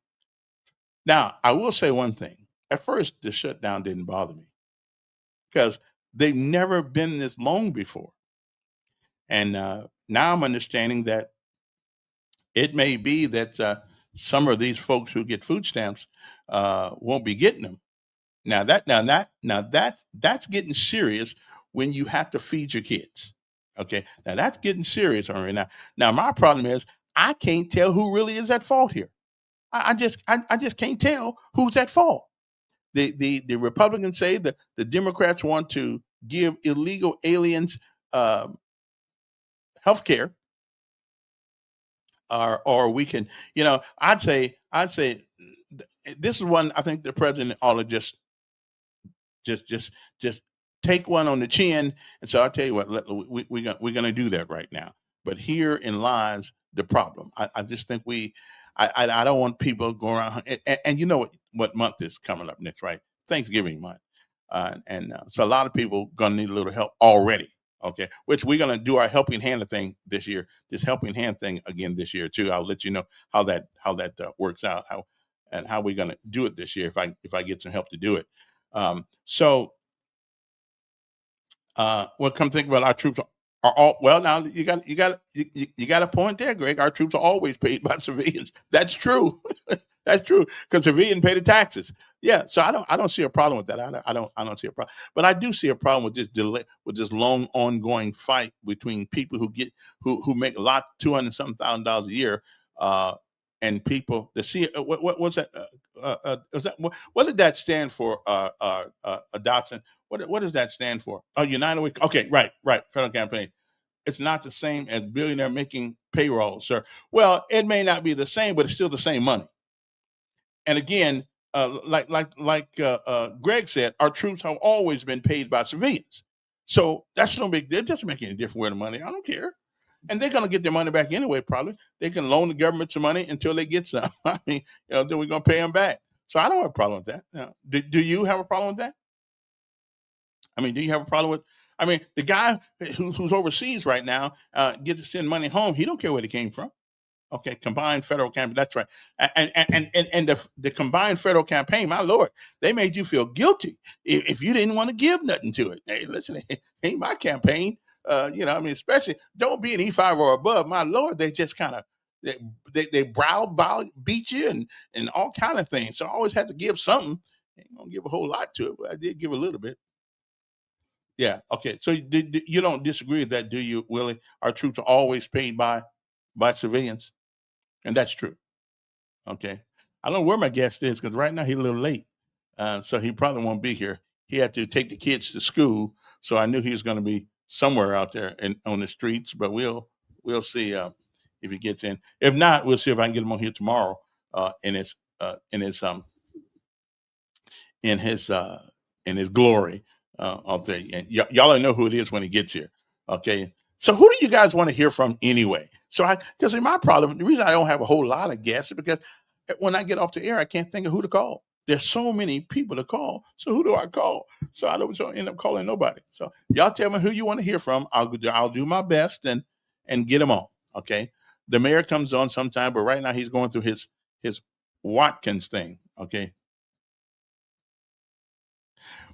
Now I will say one thing. At first, the shutdown didn't bother me because they've never been this long before. And now I'm understanding that it may be that some of these folks who get food stamps won't be getting them. Now that's getting serious when you have to feed your kids. Okay, now that's getting serious on right now. Now my problem is I can't tell who really is at fault here. I just can't tell who's at fault. The Republicans say that the Democrats want to give illegal aliens um, health care, or we can, I'd say this is one I think the president ought to just just just take one on the chin. And so I'll tell you what, we're gonna do that right now. But herein lies the problem. I just think I don't want people going around, and you know what month is coming up next, right? Thanksgiving month, and so a lot of people gonna need a little help already. Okay, which we're gonna do our helping hand thing this year. This helping hand thing again this year too. I'll let you know how that works out, how we're gonna do it this year if I get some help to do it. So well, come think about, our troops are all well. Now you got a point there, Greg. Our troops are always paid by civilians. That's true. That's true because civilians pay the taxes. Yeah, so I don't see a problem with that. I don't see a problem, but I do see a problem with this delay, with this long ongoing fight between people who make a lot, 200 something thousand dollars a year, uh, and people that see what's that? What did that stand for? Dotson. What does that stand for? Oh, United Way. Okay, right. Federal campaign. It's not the same as billionaire making payroll, sir. Well, it may not be the same, but it's still the same money. And again, like Greg said, our troops have always been paid by civilians. So that's no big deal. It doesn't make any difference where the money. I don't care. And they're going to get their money back anyway, probably. They can loan the government some money until they get some. I mean, then we're going to pay them back. So I don't have a problem with that. Do you have a problem with that? I mean, do you have a problem with? I mean, the guy who's overseas right now gets to send money home. He don't care where it came from. Okay, combined federal campaign. That's right. And the combined federal campaign, my lord, they made you feel guilty if you didn't want to give nothing to it. Hey, listen, it ain't my campaign. I mean, especially don't be an E5 or above. My lord, they just kind of they beat you and all kind of things. So I always had to give something. Ain't gonna give a whole lot to it, but I did give a little bit. Yeah. Okay. So you don't disagree with that, do you, Willie? Our troops are always paid by civilians, and that's true. Okay. I don't know where my guest is because right now he's a little late, so he probably won't be here. He had to take the kids to school, so I knew he was going to be somewhere out there on the streets. But we'll see if he gets in. If not, we'll see if I can get him on here tomorrow in his in his in his in his glory out there. And y'all don't know who it is when he gets here. Okay. So who do you guys want to hear from anyway? Because in my problem, the reason I don't have a whole lot of guests is because when I get off the air, I can't think of who to call. There's so many people to call. So who do I call? So I don't end up calling nobody. So y'all tell me who you want to hear from. I'll do my best and get them on. Okay. The mayor comes on sometime, but right now he's going through his Watkins thing. Okay.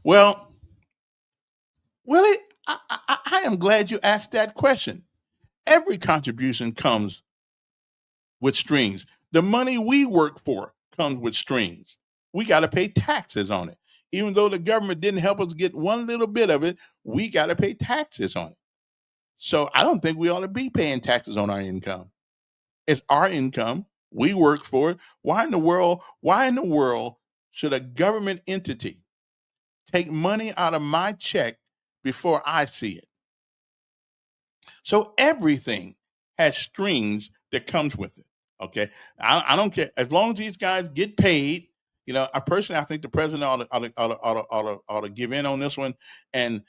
Well, Willie, I am glad you asked that question. Every contribution comes with strings. The money we work for comes with strings. We got to pay taxes on it. Even though the government didn't help us get one little bit of it, we got to pay taxes on it. So I don't think we ought to be paying taxes on our income. It's our income. We work for it. Why in the world should a government entity take money out of my check before I see it? So everything has strings that comes with it. Okay, I don't care as long as these guys get paid. I think the president ought to give in on this one and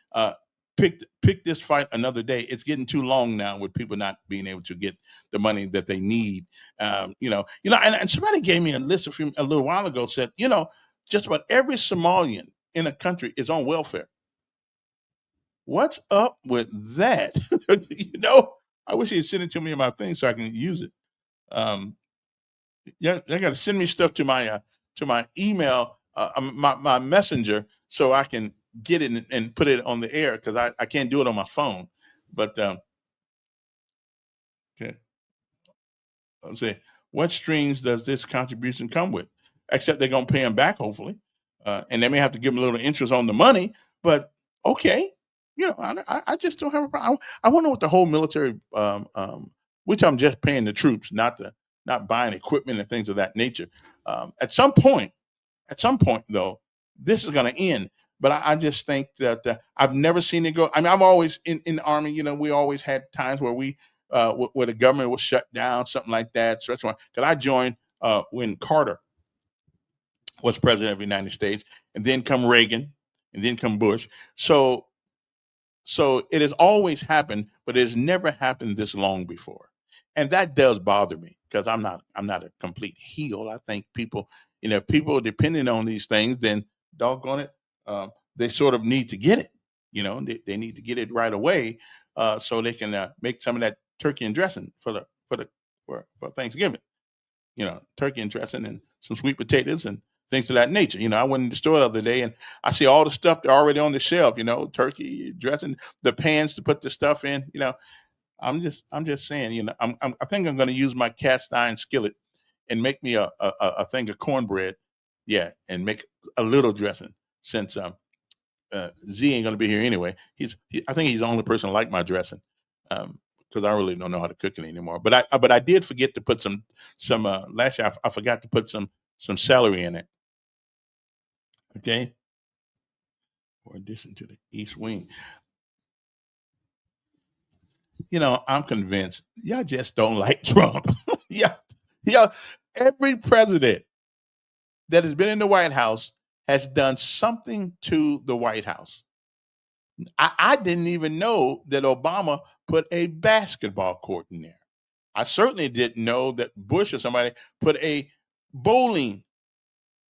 pick this fight another day. It's getting too long now with people not being able to get the money that they need. And somebody gave me a list a little while ago, said, just about every Somalian in a country is on welfare. What's up with that? I wish he'd send it to me in my thing so I can use it. Yeah, they got to send me stuff to my email, my messenger, so I can get it and put it on the air because I can't do it on my phone. But okay, let's see. What strings does this contribution come with? Except they're gonna pay them back, hopefully, and they may have to give them a little interest on the money. But okay, I just don't have a problem. I wonder what the whole military, which I'm just paying the troops, not buying equipment and things of that nature. At some point, though, this is going to end. But I just think that I've never seen it go. I mean, I've always in the army. We always had times where where the government was shut down, something like that. So that's why, because I joined when Carter was president of the United States, and then come Reagan, and then come Bush. So it has always happened, but it has never happened this long before. And that does bother me because I'm not a complete heel. I think people, if people are depending on these things, then doggone it, they sort of need to get it. They need to get it right away, so they can make some of that turkey and dressing for Thanksgiving. Turkey and dressing and some sweet potatoes and things of that nature. I went in the store the other day and I see all the stuff they're already on the shelf. Turkey dressing, the pans to put the stuff in. I'm just saying. I think I'm going to use my cast iron skillet and make me a thing of cornbread. Yeah, and make a little dressing since Z ain't going to be here anyway. I think he's the only person like my dressing. Because I really don't know how to cook it anymore. But I did forget to put some last year. I forgot to put some celery in it. Okay, for addition to the East Wing. I'm convinced y'all just don't like Trump. yeah. Every president that has been in the White House has done something to the White House. I didn't even know that Obama put a basketball court in there. I certainly didn't know that Bush or somebody put a bowling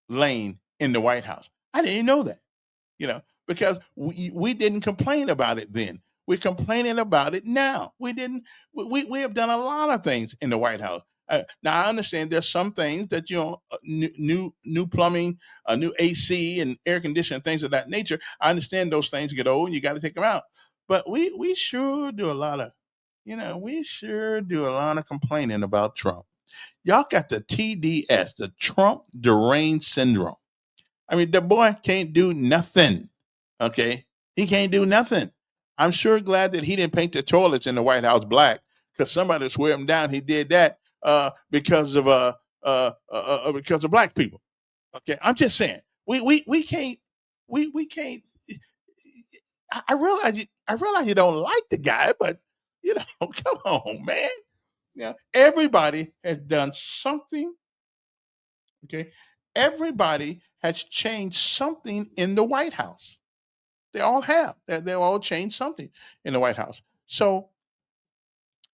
lane in the White House. I didn't know that, because we didn't complain about it then. We're complaining about it now. We have done a lot of things in the White House. Now I understand there's some things that new plumbing, new AC and air conditioning, things of that nature. I understand those things get old and you got to take them out. But we sure do a lot of, complaining about Trump. Y'all got the TDS, the Trump deranged syndrome. I mean, the boy can't do nothing. Okay, he can't do nothing. I'm sure glad that he didn't paint the toilets in the White House black, because somebody swear him down. He did that because of black people. Okay, I'm just saying we can't we can't. I realize you don't like the guy, but come on, man. Everybody has done something. Okay, everybody has changed something in the White House. They all have. They all changed something in the White House. So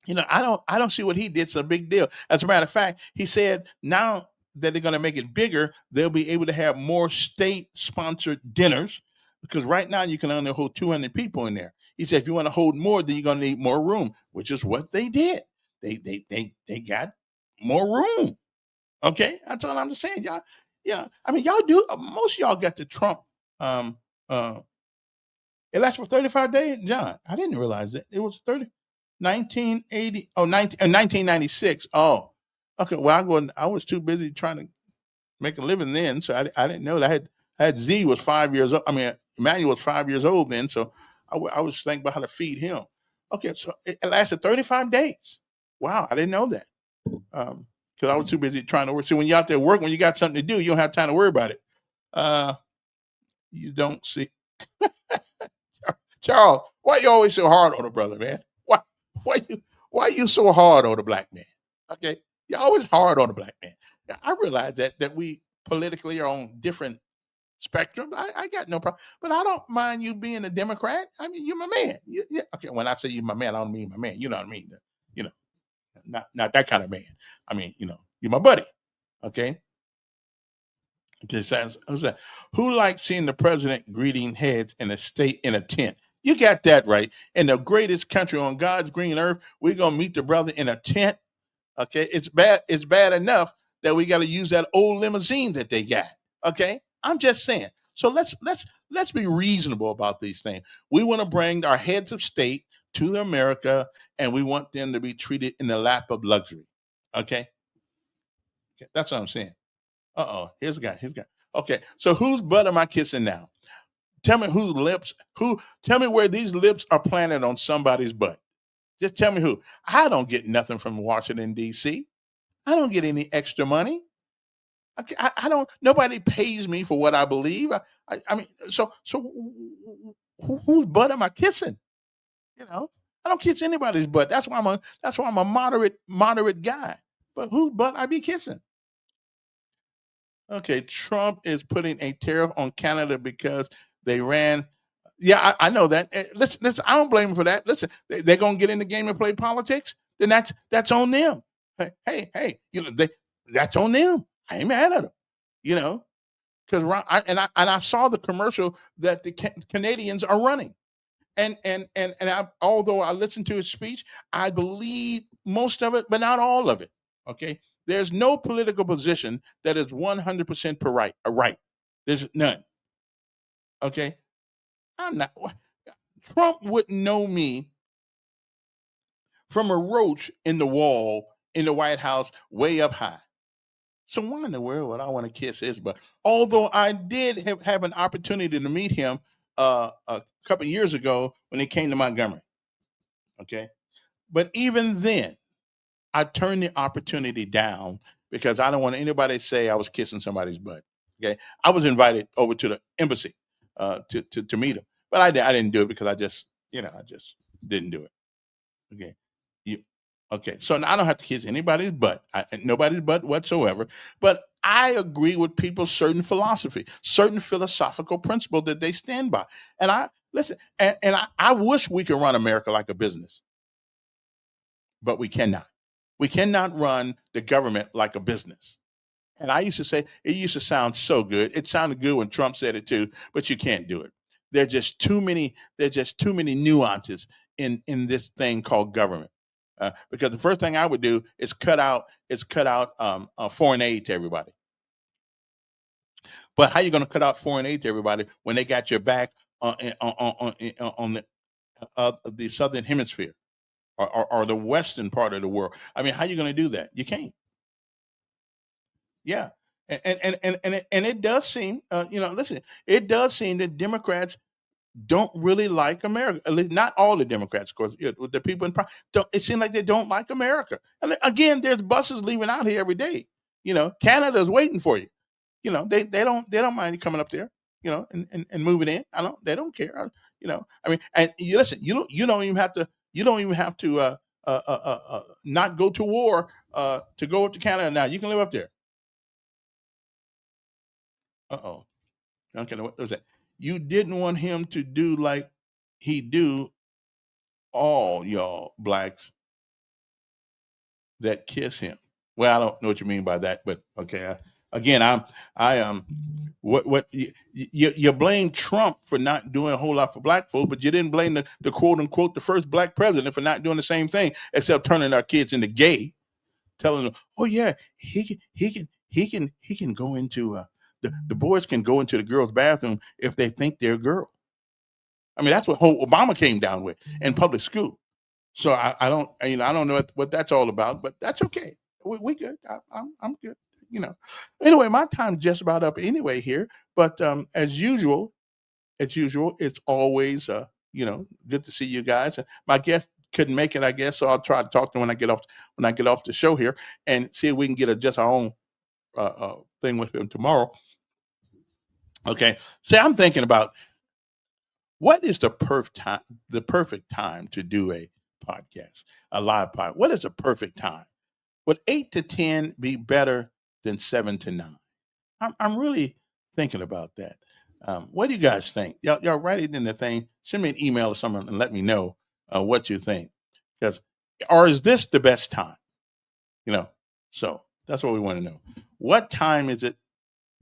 I don't see what he did's a big deal. As a matter of fact, he said now that they're going to make it bigger, they'll be able to have more state-sponsored dinners, because right now you can only hold 200 people in there. He said if you want to hold more, then you're going to need more room, which is what they did. They got more room. Okay, that's all I'm just saying, y'all. Yeah, I mean, y'all do. Most of y'all got the Trump. It lasts for 35 days, John. I didn't realize that it was 1980. Oh, 1996. Oh, okay. Well, I was too busy trying to make a living then, so I didn't know that I had Z was 5 years old. I mean, Emmanuel was 5 years old then, so I was thinking about how to feed him. Okay, so it lasted 35 days. Wow, I didn't know that. Because I was too busy trying to work. So when you're out there working, when you got something to do, you don't have time to worry about it. You don't see. Charles, why you always so hard on a brother, man? Why you so hard on a black man? Okay, you're always hard on a black man. Now, I realize that we politically are on different spectrums. I got no problem, but I don't mind you being a Democrat. I mean, you're my man. Yeah. Okay, when I say you're my man, I don't mean my man. You know what I mean? Not that kind of man. I mean, you're my buddy. Okay. Who likes seeing the president greeting heads in a state in a tent? You got that right. In the greatest country on God's green earth, we're gonna meet the brother in a tent. Okay, it's bad. It's bad enough that we got to use that old limousine that they got. Okay, I'm just saying. So let's be reasonable about these things. We want to bring our heads of state to America, and we want them to be treated in the lap of luxury. Okay, that's what I'm saying. Here's a guy. Okay, so whose butt am I kissing now? Tell me tell me where these lips are planted on somebody's butt. Just tell me who. I don't get nothing from Washington, D.C. I don't get any extra money. I don't, nobody pays me for what I believe. I mean, so whose butt am I kissing? You know, I don't kiss anybody's butt. That's why I'm a moderate guy. But whose butt I be kissing? Okay, Trump is putting a tariff on Canada because they ran. Yeah, I know that. Listen, I don't blame them for that. Listen, they're gonna get in the game and play politics. Then that's on them. Hey, that's on them. I ain't mad at them. You know, because I saw the commercial that the Canadians are running, although I listened to his speech, I believe most of it, but not all of it. Okay, there's no political position that is 100% right. There's none. Okay, I'm not. Trump wouldn't know me from a roach in the wall in the White House, way up high. So why in the world would I want to kiss his butt? Although I did have an opportunity to meet him a couple of years ago when he came to Montgomery. Okay, but even then, I turned the opportunity down because I don't want anybody to say I was kissing somebody's butt. Okay, I was invited over to the embassy to meet him, but I didn't do it because I just didn't do it. Okay, you okay? So now I don't have to kiss anybody's butt, nobody's butt whatsoever. But I agree with people's certain philosophy, certain philosophical principle that they stand by, and I listen. I wish we could run America like a business, but we cannot. We cannot run the government like a business. And I used to say it used to sound so good. It sounded good when Trump said it too, but you can't do it. There're just too many. There's just too many nuances in this thing called government. Because the first thing I would do is cut out foreign aid to everybody. But how you going to cut out foreign aid to everybody when they got your back on the southern hemisphere or the western part of the world? I mean, how you going to do that? You can't. Yeah. And it does seem, listen, it does seem that Democrats don't really like America. At least not all the Democrats, of course. The people don't. It seems like they don't like America. And again, there's buses leaving out here every day. Canada's waiting for you. They don't mind you coming up there. And moving in. They don't care. I mean, and you listen. You don't even have to not go to war to go up to Canada now. You can live up there. Uh-oh. Okay, what was that? You didn't want him to do like he do all y'all blacks that kiss him. Well, I don't know what you mean by that, but okay. Again, I what you blame Trump for not doing a whole lot for black folk, but you didn't blame the quote unquote the first black president for not doing the same thing, except turning our kids into gay, telling them, oh yeah, he can go into the boys can go into the girls' bathroom if they think they're a girl. I mean, that's what whole Obama came down with in public school. So I don't know what that's all about, but that's okay. We good. I'm good. Anyway, my time's just about up anyway here. But as usual, it's always good to see you guys. And my guest couldn't make it, I guess, so I'll try to talk to him when I get off the show here and see if we can get just our own thing with him tomorrow. Okay. See, I'm thinking about what is the perfect time to do a podcast, a live pod. What is the perfect time? Would 8 to 10 be better than 7 to 9? I'm really thinking about that. What do you guys think? Y'all write it in the thing. Send me an email or something and let me know what you think. Or is this the best time? So that's what we want to know. What time is it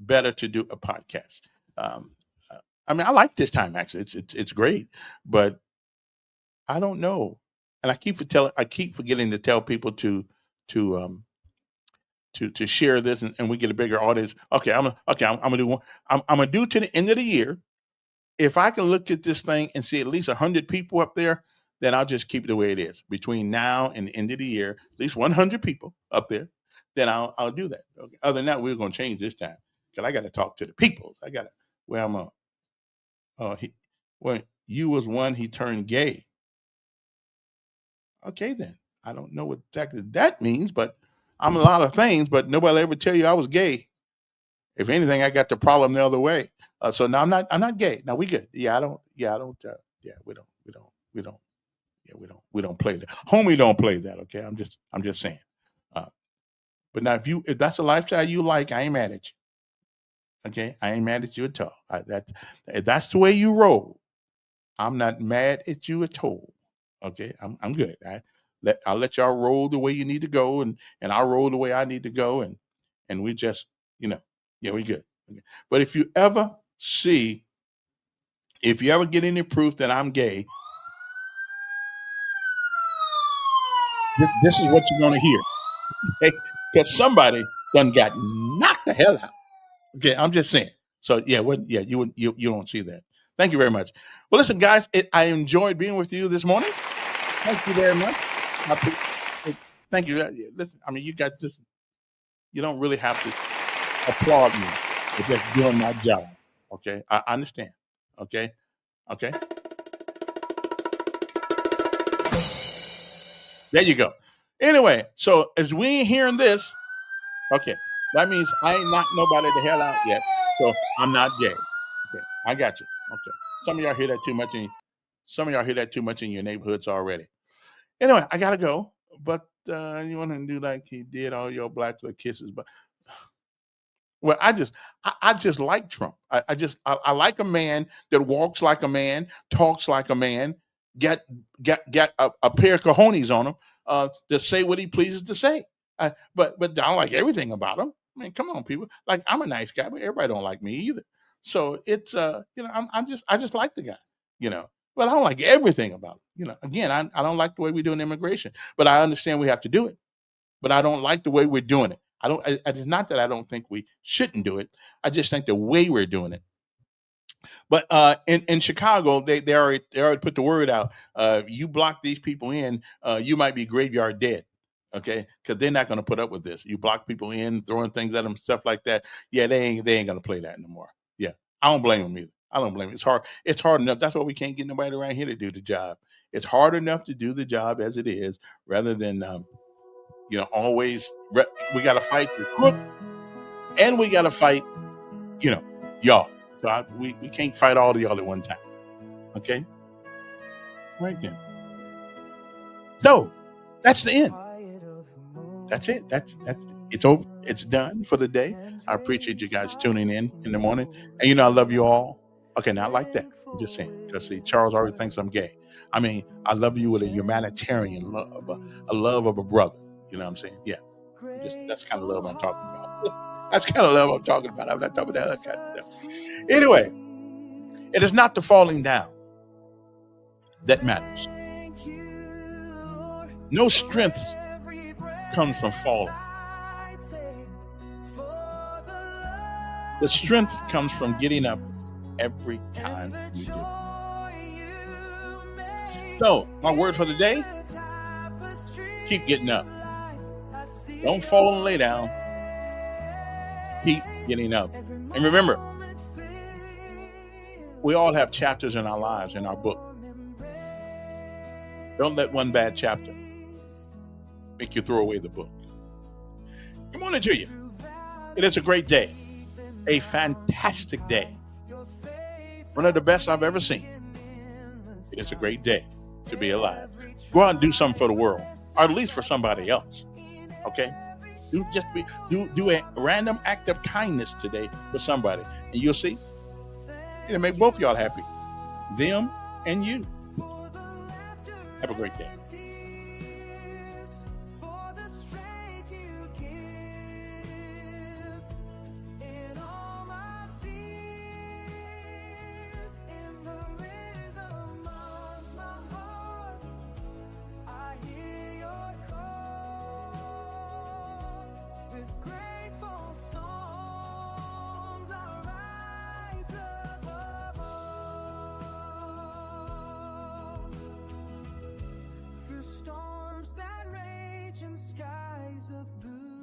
better to do a podcast? Um, I mean, I like this time actually. It's great, but I don't know. And I keep forgetting to tell people to share this, and we get a bigger audience. Okay, I'm gonna do one. I'm gonna do to the end of the year. If I can look at this thing and see at least 100 people up there, then I'll just keep it the way it is. Between now and the end of the year, at least 100 people up there, then I'll do that. Okay. Other than that, we're gonna change this time because I got to talk to the people. I got to where I'm He, well, you was one he turned gay. Okay, then. I don't know what exactly that means, but I'm a lot of things, but nobody ever tell you I was gay. If anything, I got the problem the other way. So now I'm not gay. Now we good. Yeah, I don't. Yeah, we don't. Yeah, we don't play that. Homie, don't play that. Okay, I'm just saying. Uh, but now, if that's a lifestyle you like, I ain't mad at you. Okay, I ain't mad at you at all. If that's the way you roll, I'm not mad at you at all. Okay, I'm good. I'll let y'all roll the way you need to go, and I'll roll the way I need to go, and we just, you know, yeah, we good. Okay. But if you ever get any proof that I'm gay, this is what you're gonna hear. Okay, because somebody done got knocked the hell out. Okay, I'm just saying. So yeah, you don't see that. Thank you very much. Well, listen, guys, I enjoyed being with you this morning. Thank you very much. I appreciate- Thank you. Listen, I mean, you got this. You don't really have to applaud me for just doing my job. Okay, I understand. Okay, okay. There you go. Anyway, so as we ain't hearing this, okay, that means I ain't knocked nobody the hell out yet. So I'm not gay. Okay, I got you. Okay, some of y'all hear that too much some of y'all hear that too much in your neighborhoods already. Anyway, I gotta go. But you want to do like he did all your black little kisses, but well, I just like Trump. I like a man that walks like a man, talks like a man, get get a pair of cojones on him to say what he pleases to say. But I don't like everything about him. I mean, come on, people. Like I'm a nice guy, but everybody don't like me either. So it's I just like the guy, you know. But I don't like everything about him. You know, again, I don't like the way we do in immigration, but I understand we have to do it, but I don't like the way we're doing it. I don't. It's not that I don't think we shouldn't do it. I just think the way we're doing it. But in Chicago, they already put the word out. You block these people in, you might be graveyard dead. Okay, because they're not going to put up with this. You block people in, throwing things at them, stuff like that. Yeah, they ain't going to play that anymore. Yeah, I don't blame them either. I don't blame them. It's hard. It's hard enough. That's why we can't get nobody around here to do the job. It's hard enough to do the job as it is, rather than always we got to fight the crook and we got to fight, you know, y'all. So we can't fight all of y'all at one time. Okay, right then. So that's the end. That's it. That's it's over. It's done for the day. I appreciate you guys tuning in the morning, and I love you all. Okay, not like that. I'm just saying. Because see, Charles already thinks I'm gay. I mean, I love you with a humanitarian love, a love of a brother. You know what I'm saying? Yeah. That's the kind of love I'm talking about. That's the kind of love I'm talking about. I'm not talking about that kind of stuff. Anyway, it is not the falling down that matters. No strength comes from falling. The strength comes from getting up every time you do. So, my word for the day, keep getting up. Don't fall and lay down. Keep getting up. And remember, we all have chapters in our lives, in our book. Don't let one bad chapter make you throw away the book. Good morning to you. It is a great day. A fantastic day. One of the best I've ever seen. It is a great day to be alive. Go out and do something for the world, or at least for somebody else. Okay? Do a random act of kindness today for somebody, and you'll see it'll make both y'all happy, them and you. Have a great day. Storms that rage in skies of blue.